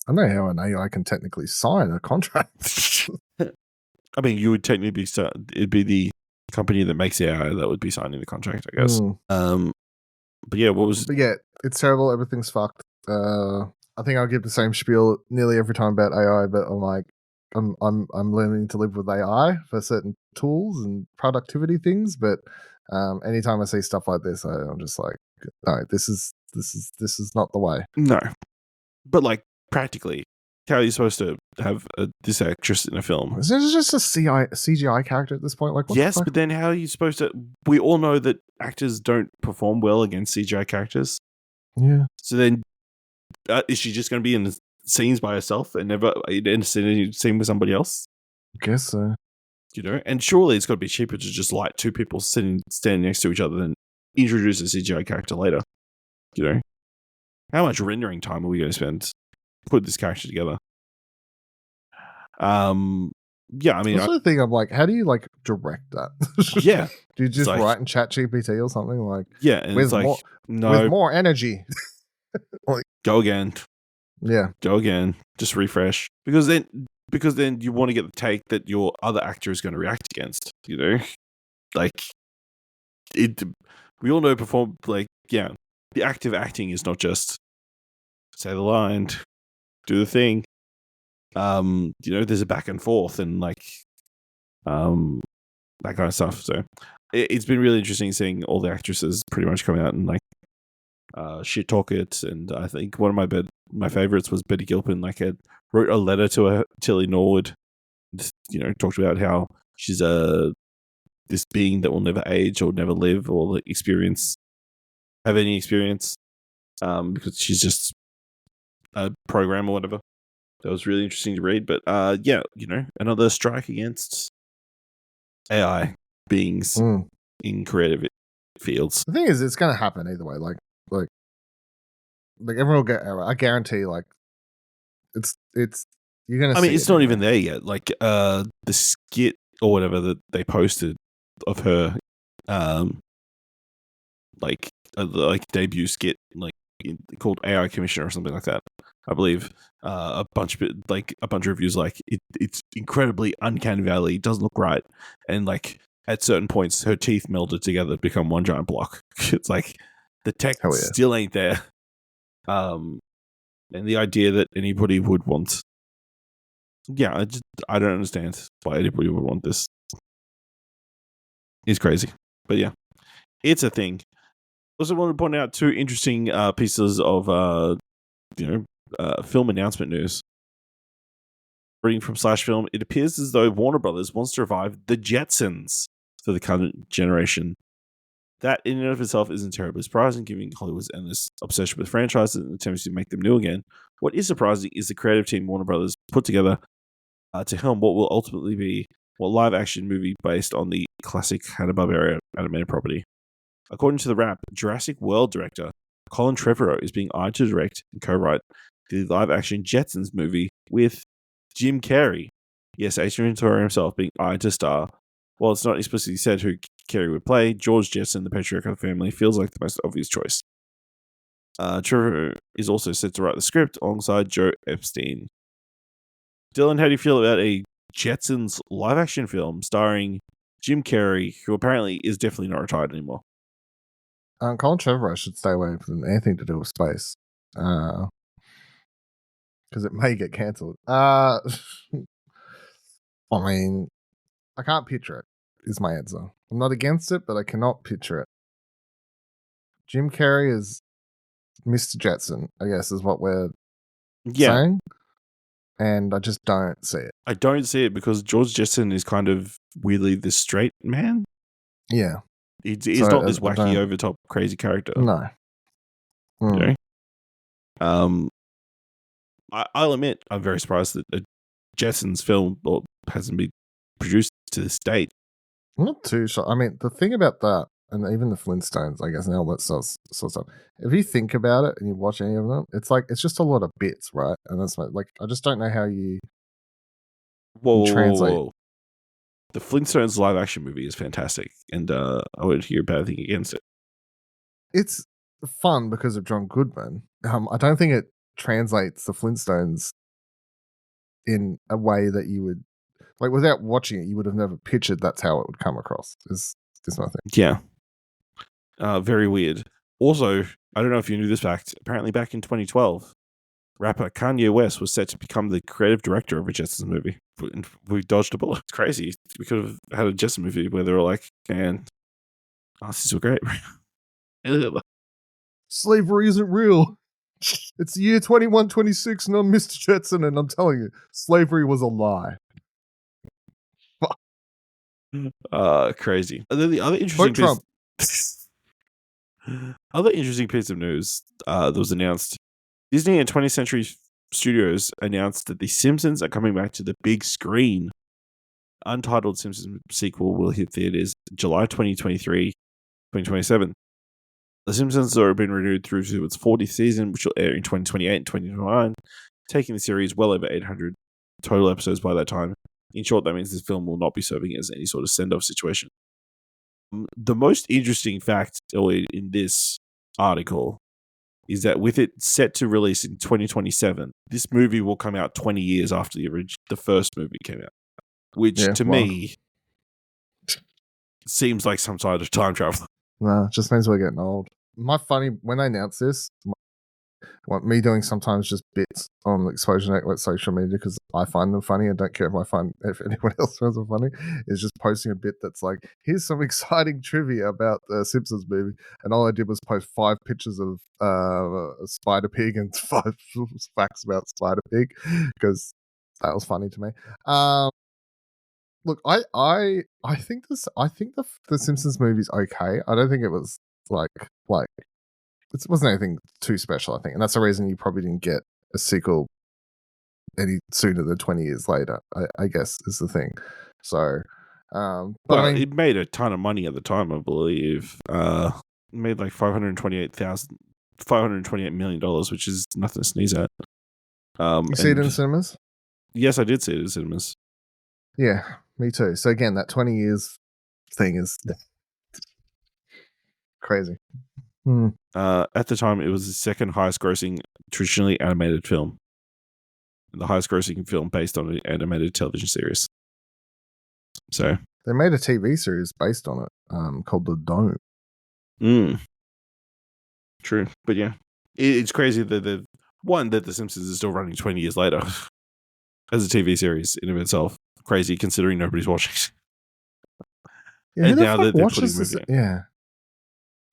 I know how an AI can technically sign a contract. I mean, you would technically it'd be the company that makes the AI that would be signing the contract, I guess. But yeah, it's terrible. Everything's fucked. I think I'll give the same spiel nearly every time about AI, but I'm like, I'm learning to live with AI for certain tools and productivity things. But anytime I see stuff like this, I'm just like, no, this is not the way. No, but like, practically, how are you supposed to have this actress in a film? Is it just a CGI character at this point? Like, yes, but then how are you supposed to? We all know that actors don't perform well against CGI characters. Yeah. So then, is she just going to be in the scenes by herself and never in a scene with somebody else? Guess so. And surely it's got to be cheaper to just light two people standing next to each other than introduce a CGI character later. How much rendering time are we going to spend to put this character together? Yeah, I mean, That's the thing. I'm like, how do you like direct that? yeah, Do you just like, write in Chat GPT or something like? Yeah, and with it's like, more, no, with more energy. go again. Yeah, go again. Just refresh because then you want to get the take that your other actor is going to react against. Like it. We all know the active acting is not just say the line, do the thing. There's a back and forth and that kind of stuff. So it's been really interesting seeing all the actresses pretty much come out and shit talk it. And I think one of my favorites was Betty Gilpin. Wrote a letter to her Tilly Norwood. Talked about how she's this being that will never age or never live or have any experience, because she's just a program or whatever. That was really interesting to read. But another strike against AI beings in creative fields. the thing is, it's going to happen either way. Like everyone will get error. I guarantee. It's you're going to. I mean, it's not anyway. even there yet. The skit or whatever that they posted of her, debut skit, called AI Commissioner or something like that. I believe a bunch of reviews it's incredibly uncanny valley, doesn't look right, and at certain points her teeth melded together to become one giant block. It's like the tech still ain't there, and the idea that anybody would want. Yeah, I don't understand why anybody would want this. It's crazy, but yeah, it's a thing. Also, want to point out two interesting pieces of film announcement news. Reading from Slash Film, it appears as though Warner Brothers wants to revive the Jetsons for the current generation. That in and of itself isn't terribly surprising, given Hollywood's endless obsession with franchises and attempts to make them new again. What is surprising is the creative team Warner Brothers put together to helm what will ultimately be a live-action movie based on the classic Hanna-Barbera animated property. According to the Wrap, Jurassic World director Colin Trevorrow is being eyed to direct and co-write the live-action Jetsons movie with Jim Carrey. Yes, Ace Ventura himself being eyed to star. While it's not explicitly said who Carrey would play, George Jetson, the patriarch of the family, feels like the most obvious choice. Trevorrow is also set to write the script alongside Joe Epstein. Dylan, how do you feel about a Jetsons live-action film starring Jim Carrey, who apparently is definitely not retired anymore? Colin Trevorrow should stay away from anything to do with space, because it may get cancelled. I mean, I can't picture it. Is my answer. I'm not against it, but I cannot picture it. Jim Carrey is Mr. Jetson, I guess, is what we're saying. And I just don't see it. I don't see it because George Jetson is kind of weirdly this straight man. Yeah. He's not this wacky, over-top, crazy character. No. I'll admit, I'm very surprised that a Jetsons film hasn't been produced to this date. I'm not too sure. I mean, the thing about that, and even the Flintstones, I guess, and all that sort of stuff, if you think about it and you watch any of them, it's just a lot of bits, right? And that's I just don't know how you translate. Whoa. The Flintstones live action movie is fantastic, and I wouldn't hear a bad thing against it. It's fun because of John Goodman. I don't think it translates the Flintstones in a way that you would, without watching it, you would have never pictured that's how it would come across. Is my thing. Yeah. Very weird. Also, I don't know if you knew this fact. Apparently, back in 2012, rapper Kanye West was set to become the creative director of a Jetsons movie. We dodged a bullet. It's crazy. We could have had a Jetsons movie where they were like, "And this is great." Slavery isn't real. It's the year 2126, and I'm Mr. Jetson, and I'm telling you, slavery was a lie. Crazy. And then the other interesting piece of news that was announced: Disney and 20th Century Studios announced that The Simpsons are coming back to the big screen. untitled Simpsons sequel will hit theaters July 2023, 2027. The Simpsons has already been renewed through to its 40th season, which will air in 2028 and 2029, taking the series well over 800 total episodes by that time. In short, that means this film will not be serving as any sort of send-off situation. The most interesting fact in this article is that with it set to release in 2027, this movie will come out 20 years after the first movie came out, which to me seems like some sort of time travel. No, it just means we're getting old. When they announced this, me doing sometimes just bits on Exposure Network social media because I find them funny and don't care if anyone else finds them funny, is just posting a bit that's like, here's some exciting trivia about the Simpsons movie, and all I did was post 5 pictures of Spider Pig and 5 facts about Spider Pig because that was funny to me. Look, I think the Simpsons movie's okay. I don't think it was like it wasn't anything too special, I think, and that's the reason you probably didn't get a sequel any sooner than 20 years later. I guess is the thing. So, but I mean, it made a ton of money at the time, I believe. It made like $528 million, which is nothing to sneeze at. You see it in cinemas? Yes, I did see it in cinemas. Yeah, me too. So again, that 20 years thing is crazy. At the time, it was the second highest grossing traditionally animated film. And the highest grossing film based on an animated television series. So they made a TV series based on it, called The Dome. True. But yeah, it's crazy that the Simpsons is still running 20 years later as a TV series in of itself. Crazy considering nobody's watching. Yeah, and now they're watches this. Yeah.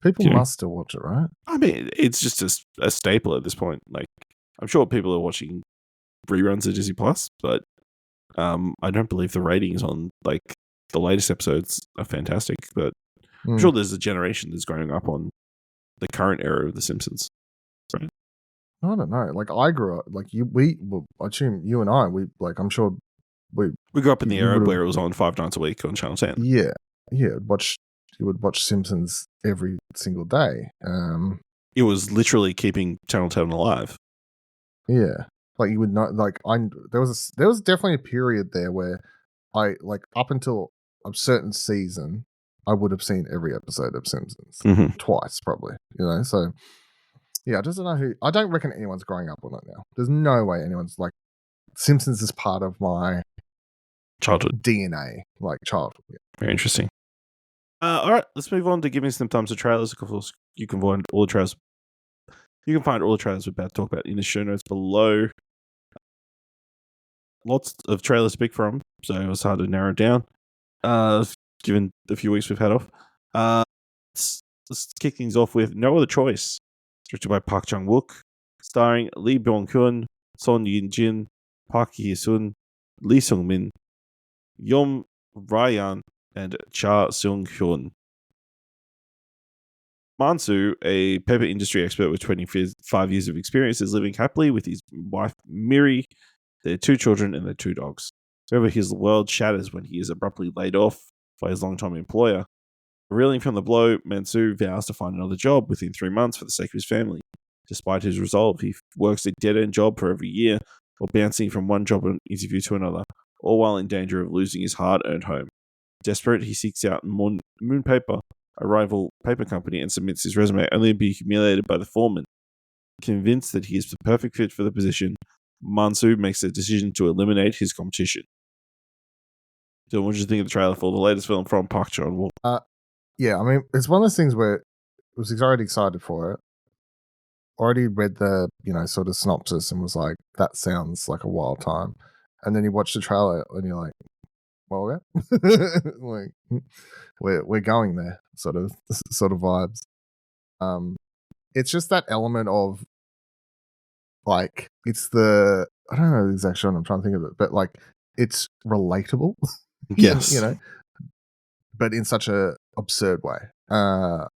People must still watch it, right? I mean, it's just a staple at this point. Like, I'm sure people are watching reruns of Disney Plus, but I don't believe the ratings on like the latest episodes are fantastic. But I'm sure there's a generation that's growing up on the current era of The Simpsons. Right? I don't know. Like, I grew up like I assume you and I. I'm sure we grew up in the era where it was on 5 nights a week on Channel 10. Yeah. You would watch Simpsons every single day. It was literally keeping Channel 10 alive. Yeah, like you would not like. There was definitely a period there where I like up until a certain season, I would have seen every episode of Simpsons twice, probably. So yeah, I just don't know I don't reckon anyone's growing up on it now. There's no way anyone's like Simpsons is part of my childhood DNA, like childhood. Yeah. Very interesting. All right, let's move on to giving some thumbs to trailers. Of course, you can find all the trailers. You can find all the trailers we're about to talk about in the show notes below. Lots of trailers to pick from, so it was hard to narrow it down. Given the few weeks we've had off, let's kick things off with No Other Choice, directed by Park Chan-wook, starring Lee Byung-hun, Son Yin-jin, Park Hee-sun, Lee Sung-min, Yom Ryan, and Cha Seung-hyun. Mansu, a paper industry expert with 25 years of experience, is living happily with his wife Miri, their 2 children, and their 2 dogs. However, his world shatters when he is abruptly laid off by his longtime employer. Reeling from the blow, Mansu vows to find another job within 3 months for the sake of his family. Despite his resolve, he works a dead-end job for every year, while bouncing from one job interview to another, all while in danger of losing his hard-earned home. Desperate, he seeks out Moon Paper, a rival paper company, and submits his resume, only to be humiliated by the foreman. Convinced that he is the perfect fit for the position, Mansu makes a decision to eliminate his competition. So, what did you think of the trailer for the latest film from Park Chan-wook? Yeah, I mean, it's one of those things where I was already excited for it. Already read the sort of synopsis and was like, that sounds like a wild time. And then you watch the trailer and you're like, well, yeah, like we're going there, sort of vibes. It's just that element of like I don't know the exact genre, I'm trying to think of it, but like it's relatable. Yes, but in such a absurd way. And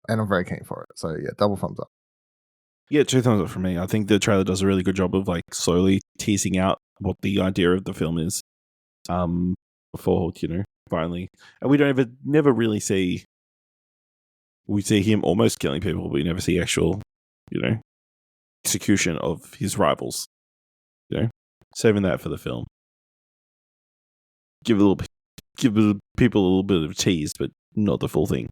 I'm very keen for it. So yeah, double thumbs up. Yeah, 2 thumbs up for me. I think the trailer does a really good job of like slowly teasing out what the idea of the film is. before, finally. And we never really see. We see him almost killing people, but we never see actual, execution of his rivals. Saving that for the film. Give people a little bit of a tease, but not the full thing.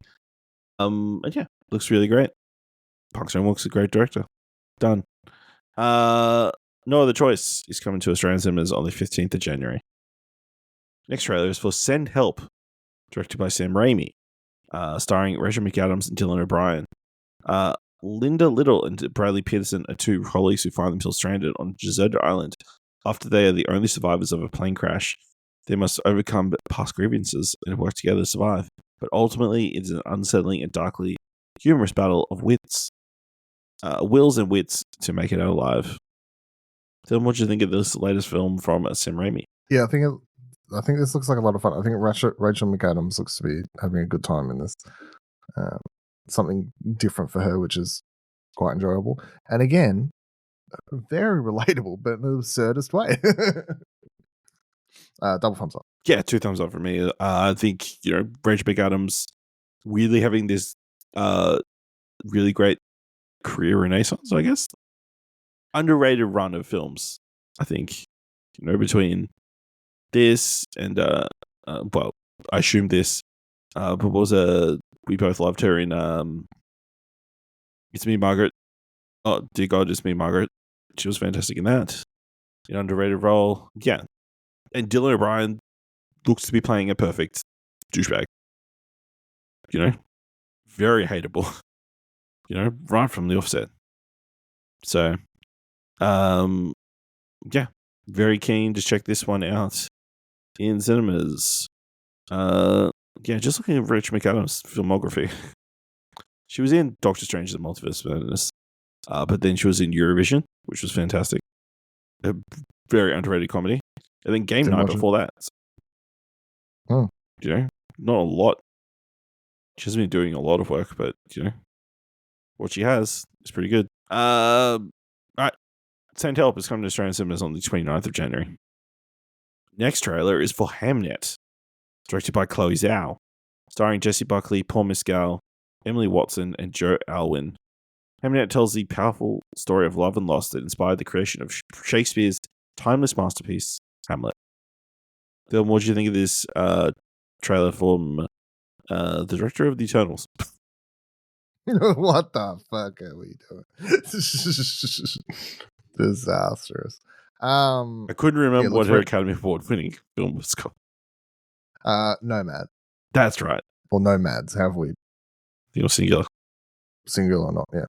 And yeah, looks really great. Park Chan-wook's a great director. Done. No Other Choice is coming to Australian cinemas on the 15th of January. Next trailer is for Send Help, directed by Sam Raimi, starring Rachel McAdams and Dylan O'Brien. Linda Little and Bradley Peterson are two colleagues who find themselves stranded on a deserted island after they are the only survivors of a plane crash. They must overcome past grievances and work together to survive. But ultimately, it's an unsettling and darkly humorous battle of wills and wits to make it out alive. Dylan, what do you think of this latest film from Sam Raimi? Yeah, I think this looks like a lot of fun. I think Rachel McAdams looks to be having a good time in this. Something different for her, which is quite enjoyable. And again, very relatable, but in the absurdest way. Double thumbs up. Yeah, 2 thumbs up for me. I think, Rachel McAdams really having this really great career renaissance, I guess. Underrated run of films, I think. Between this and, well, I assume this, but we both loved her in It's Me, Margaret. Oh, dear God, It's Me, Margaret. She was fantastic in that. An underrated role. Yeah. And Dylan O'Brien looks to be playing a perfect douchebag. Very hateable. Right from the offset. So, yeah. Very keen to check this one out in cinemas. Just looking at Rachel McAdams' filmography. She was in Doctor Strange: The Multiverse of Madness, but then she was in Eurovision, which was fantastic. A very underrated comedy. And then Game Night before that. Oh. Not a lot. She hasn't been doing a lot of work, but, what she has is pretty good. Right. Send Help is coming to Australian cinemas on the 29th of January. Next trailer is for Hamnet, directed by Chloe Zhao, starring Jessie Buckley, Paul Mescal, Emily Watson, and Joe Alwyn. Hamnet tells the powerful story of love and loss that inspired the creation of Shakespeare's timeless masterpiece, Hamlet. Dylan, what do you think of this trailer from the director of The Eternals? What the fuck are we doing? Disastrous. I couldn't remember what her Academy Award winning film was called. Nomad. That's right. Or Nomads, have we? You're singular. Singular or not, yeah.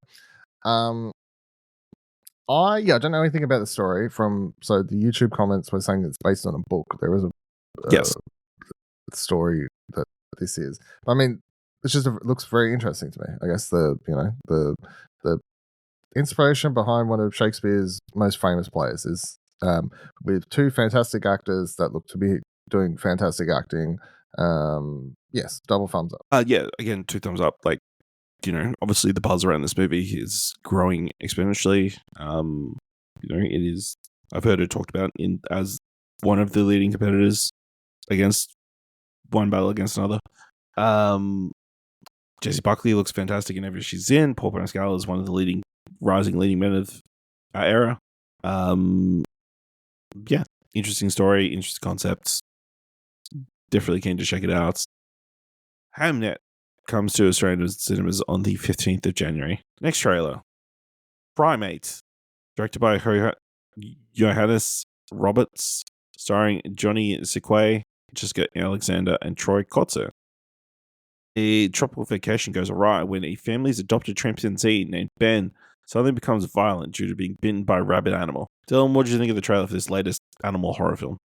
I don't know anything about the story so the YouTube comments were saying it's based on a book. There is a yes. story that this is. I mean, it looks very interesting to me. I guess the inspiration behind one of Shakespeare's most famous plays is with two fantastic actors that look to be doing fantastic acting. Yes, double thumbs up. Yeah, again, 2 thumbs up. Like, obviously the buzz around this movie is growing exponentially. It is. I've heard it talked about as one of the leading competitors against one battle against another. Jessie Buckley looks fantastic in everything she's in. Paul Mescal is one of the rising leading men of our era. Yeah, interesting story, interesting concepts. Definitely keen to check it out. Hamnet comes to Australian cinemas on the 15th of January. Next trailer, Primate, directed by Johannes Roberts, starring Johnny Sequay, Jessica Alexander, and Troy Kotzer. A tropical vacation goes awry when a family's adopted chimpanzee named Ben suddenly becomes violent due to being bitten by a rabid animal. Dylan, what did you think of the trailer for this latest animal horror film?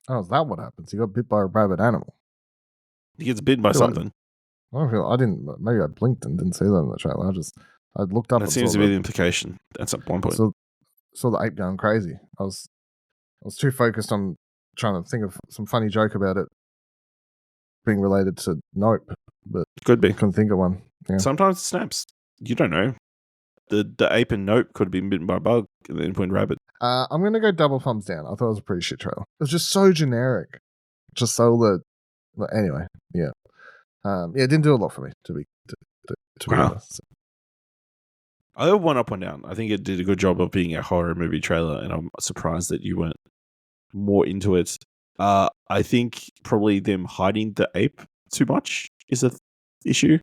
Oh, is that what happens? He got bit by a rabid animal. He gets bitten by something. I didn't. Maybe I blinked and didn't see that in the trailer. I looked up. That seems to be the implication. That's at one point. Saw the ape going crazy. I was too focused on trying to think of some funny joke about it being related to Nope, but could be. Couldn't think of one. Yeah. Sometimes it snaps. You don't know. The ape in Nope could have been bitten by a bug and then went rabid. I'm gonna go double thumbs down. I thought it was a pretty shit trailer. It was just so generic. just so the anyway, yeah. It didn't do a lot for me to be Wow. honest. I have one up, one down. I think it did a good job of being a horror movie trailer, and I'm surprised that you weren't more into it. I think probably them hiding the ape too much is a issue.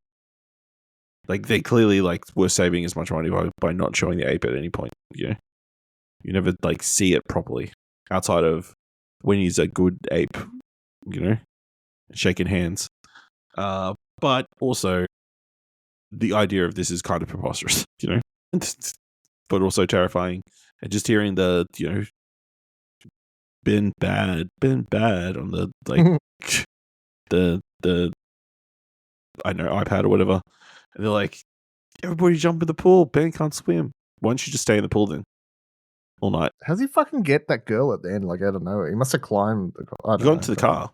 Like they clearly were saving as much money by not showing the ape at any point. You know, you never see it properly outside of when he's a good ape. You know, shaking hands. But also the idea of this is kind of preposterous. You know, but also terrifying. And just hearing the been bad on the the I don't know, iPad or whatever, and they're like, everybody jump in the pool. Ben can't swim. Why don't you just stay in the pool then all night? How's he fucking get that girl at the end? Out of nowhere, he must have climbed. He got into the car.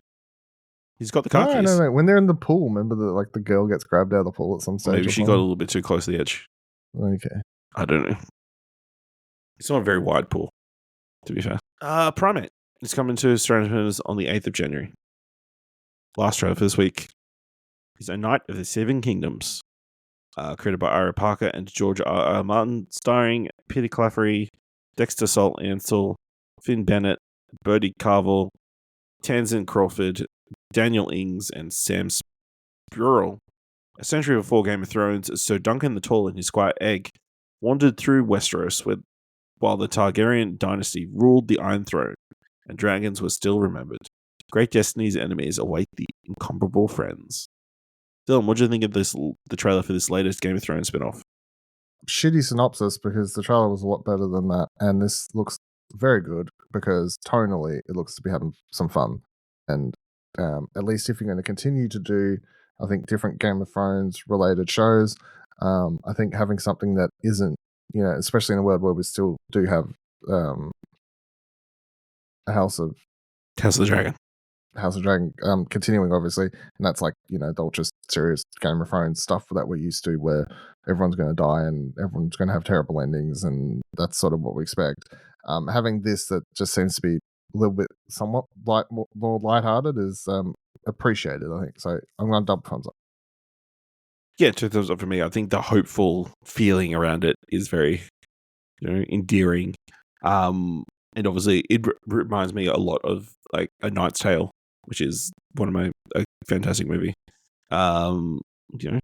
He's got the car keys. No. When they're in the pool, remember the girl gets grabbed out of the pool at some stage. Maybe she got a little bit too close to the edge. Okay, I don't know. It's not a very wide pool, to be fair. Primate is coming to Australian cinemas on the 8th of January. Last trailer for this week is A Knight of the Seven Kingdoms, created by Ira Parker and George R. Martin, starring Peter Claffery, Dexter Salt Ansel, Finn Bennett, Bertie Carvel, Tanzan Crawford, Daniel Ings, and Sam Spruill. A century before Game of Thrones, Sir Duncan the Tall and his squire Egg wandered through Westeros while the Targaryen dynasty ruled the Iron Throne, and dragons were still remembered. Great destiny's enemies await the incomparable friends. Dylan, what do you think of the trailer for this latest Game of Thrones spinoff? shitty synopsis because the trailer was a lot better than that, and this looks very good because tonally it looks to be having some fun. And at least if you're going to continue to do, I think, different Game of Thrones related shows, I think having something that isn't, especially in a world where we still do have a House of the Dragon. Continuing obviously, and that's the ultra serious Game of Thrones stuff that we're used to, where everyone's going to die and everyone's going to have terrible endings, and that's sort of what we expect. Having this that just seems to be a little bit somewhat more lighthearted is appreciated, I think. So I'm going to double thumbs up. Yeah, 2 thumbs up for me. I think the hopeful feeling around it is very, endearing. And obviously it reminds me a lot of A Knight's Tale, which is a fantastic movie.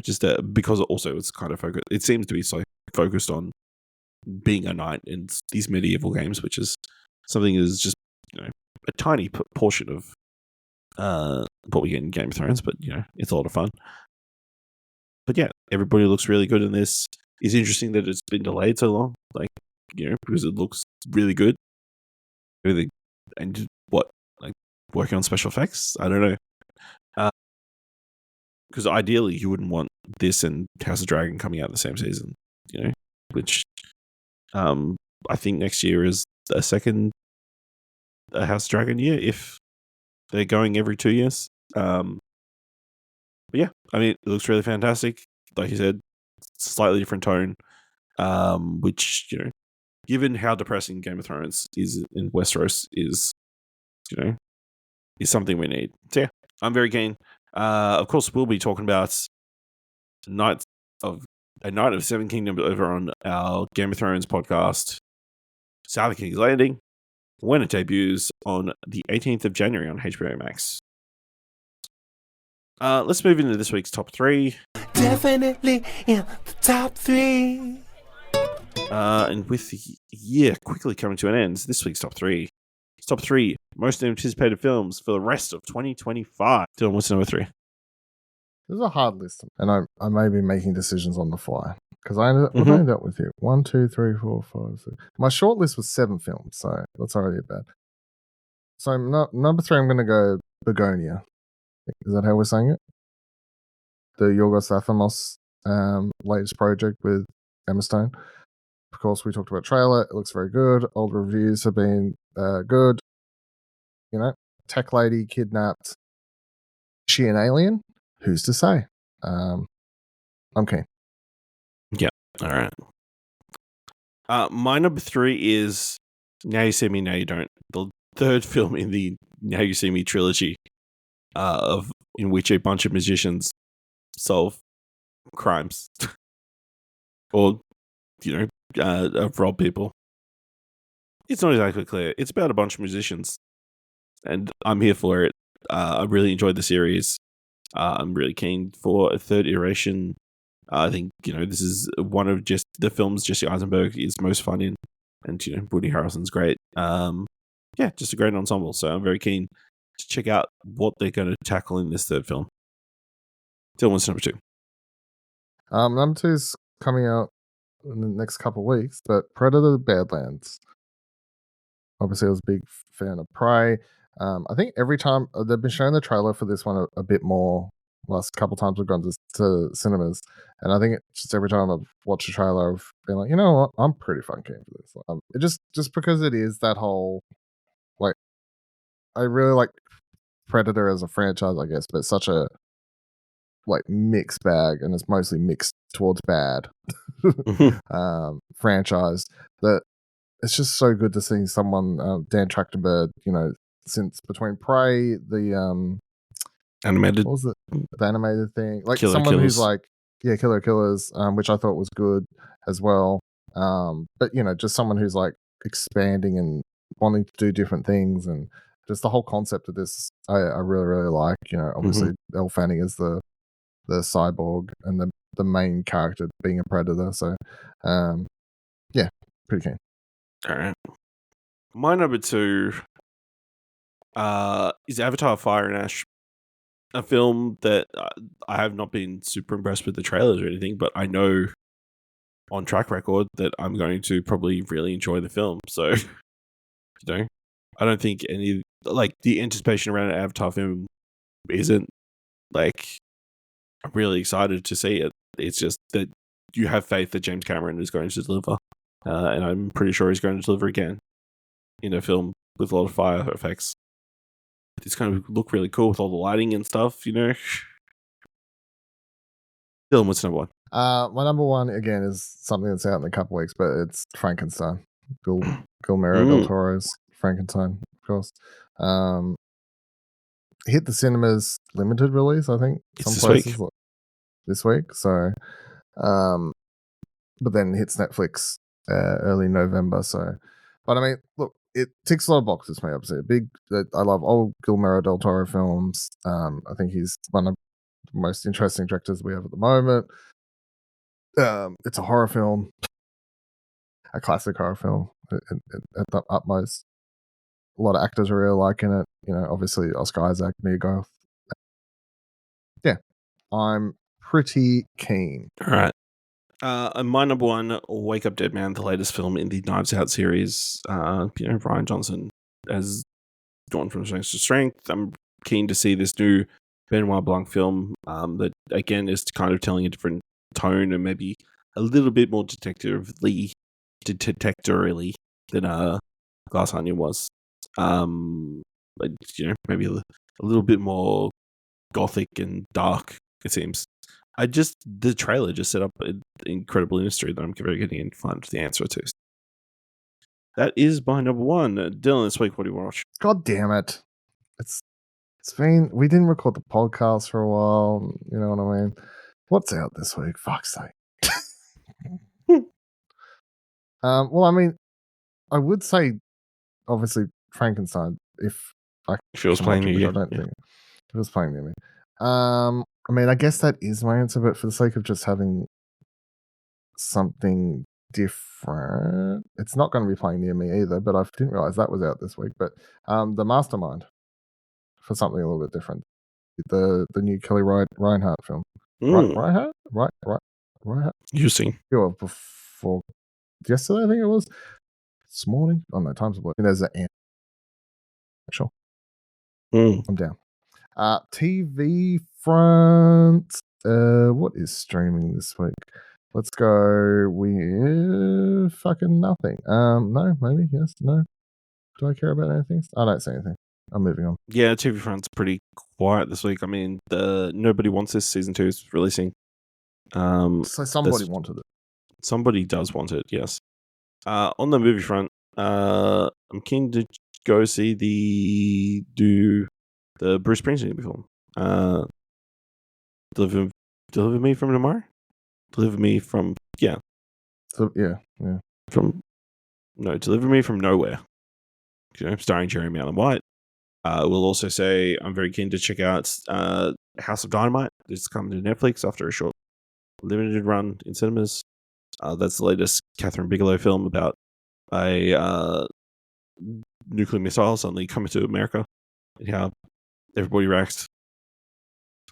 Just because also it's kind of focused. It seems to be so focused on being a knight in these medieval games, which is something that is just a tiny portion of what we get in Game of Thrones, but it's a lot of fun. But yeah, everybody looks really good in this. It's interesting that it's been delayed so long, because it looks really good. And working on special effects? I don't know. Because ideally, you wouldn't want this and House of Dragon coming out the same season, which I think next year is a second House of Dragon year if they're going every 2 years. But yeah, I mean, it looks really fantastic. Like you said, slightly different tone, which, given how depressing Game of Thrones is in Westeros is something we need. So yeah, I'm very keen. Of course, we'll be talking about A Knight of Seven Kingdoms over on our Game of Thrones podcast, South of King's Landing, when it debuts on the 18th of January on HBO Max. Let's move into this week's top 3. Definitely in the top 3. And with the year quickly coming to an end, this week's top 3. Top 3 most anticipated films for the rest of 2025. Dylan, what's number 3? This is a hard list, and I may be making decisions on the fly because I ended up with you 1, 2, 3, 4, 5, 6. My short list was 7 films, so that's already bad. So number 3, I'm going to go Begonia. Is that how we're saying it? The Yorgos Lanthimos latest project with Emma Stone. Of course, we talked about trailer. It looks very good. All the reviews have been good. Tech lady kidnapped. Is she an alien? Who's to say? I'm keen. Yeah. All right. My number 3 is Now You See Me, Now You Don't. The third film in the Now You See Me trilogy. in which a bunch of musicians solve crimes or rob people. It's not exactly clear. It's about a bunch of musicians, and I'm here for it. I really enjoyed the series. I'm really keen for a third iteration. I think this is one of just the films Jesse Eisenberg is most fun in, and Woody Harrelson's great. Just a great ensemble. So I'm very keen to check out what they're going to tackle in this third film. Till what's number 2? Number 2 is coming out in the next couple of weeks, but Predator: The Badlands. Obviously, I was a big fan of Prey. I think every time they've been showing the trailer for this one a bit more. Last couple times we've gone to cinemas, and I think it's just every time I've watched a trailer, I've been like, you know what, I'm pretty fun keen for this. It just because it is that whole like, I really like Predator as a franchise, I guess, but it's such a like mixed bag, and it's mostly mixed towards bad franchise that it's just so good to see someone Dan Trachtenberg, since between Prey, the animated, what was it, the animated thing, like Killer someone Killers. who's like Killer Killers, which I thought was good as well, but just someone who's like expanding and wanting to do different things, and just the whole concept of this I really really like. Obviously Elle Fanning is the cyborg and the main character being a predator, so pretty keen. All right. My number 2 is Avatar: Fire and Ash, a film that I have not been super impressed with the trailers or anything, but I know on track record that I'm going to probably really enjoy the film. So, I don't think any the anticipation around an Avatar film isn't like I'm really excited to see it. It's just that you have faith that James Cameron is going to deliver, and I'm pretty sure he's going to deliver again in a film with a lot of fire effects. It's going to look really cool with all the lighting and stuff, Dylan, what's number 1? My number 1 again is something that's out in a couple weeks, but it's Frankenstein. Guillermo del Toro's Frankenstein, of course. Hit the cinemas limited release, I think. It's some this places this week. So, but then hits Netflix early November. So, but I mean, look, it ticks a lot of boxes for me. Obviously, I love old Guillermo del Toro films. I think he's one of the most interesting directors we have at the moment. It's a horror film, a classic horror film at the utmost. A lot of actors are really liking it. Obviously Oscar Isaac, Mia Goth. Yeah, I'm pretty keen. All right. And my number 1, Wake Up Dead Man, the latest film in the Knives Out series. Rian Johnson has gone from strength to strength. I'm keen to see this new Benoit Blanc film that, again, is kind of telling a different tone and maybe a little bit more detectorially than Glass Onion was. Maybe a little bit more gothic and dark, it seems. The trailer just set up an incredible mystery that I'm very getting to find the answer to. That is my number 1. Dylan, this week, what do you watch? God damn it. It's been, we didn't record the podcast for a while. You know what I mean? What's out this week? Fuck's sake. Well, I mean, I would say, obviously, Frankenstein, if I was playing near you. I don't think it was playing near me. I mean, I guess that is my answer, but for the sake of just having something different, it's not going to be playing near me either, but I didn't realize that was out this week. But The Mastermind, for something a little bit different. The new Kelly Reinhardt film. Reinhardt? Reinhardt? Interesting. Yeah, before yesterday, I think it was. This morning? Oh no, time's a blur. There's an ant. Sure. I'm down. TV front. What is streaming this week? Let's go with fucking nothing. No, maybe, yes, no. Do I care about anything? I don't see anything. I'm moving on. Yeah, TV front's pretty quiet this week. I mean, Nobody Wants This season 2 is releasing. So somebody wanted it. Somebody does want it, yes. On the movie front, I'm keen to go see the The Bruce Springsteen film. Deliver Me from Tomorrow? Deliver Me from... Yeah. So yeah. Deliver Me from Nowhere. Starring Jeremy Allen White. We'll also say I'm very keen to check out House of Dynamite. It's coming to Netflix after a short limited run in cinemas. That's the latest Catherine Bigelow film about a nuclear missile suddenly coming to America and how everybody reacts.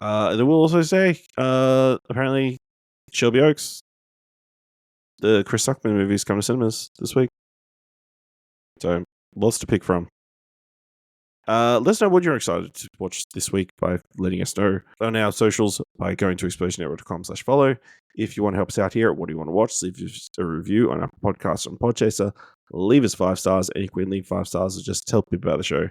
And then we'll also say, apparently, Shelby Oaks, the Chris Tuckman movie, is coming to cinemas this week. So, lots to pick from. Let us know what you're excited to watch this week by letting us know on our socials by going to explosionnetwork.com/follow. If you want to help us out here, what do you want to watch? Leave us a review on our podcast on Podchaser. Leave us 5 stars, and you can leave 5 stars or just tell people about the show.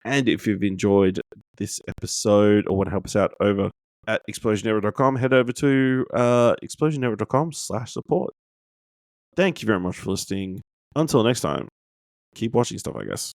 And if you've enjoyed this episode or want to help us out over at explosionnetwork.com, head over to explosionnetwork.com/support. Thank you very much for listening. Until next time, keep watching stuff, I guess.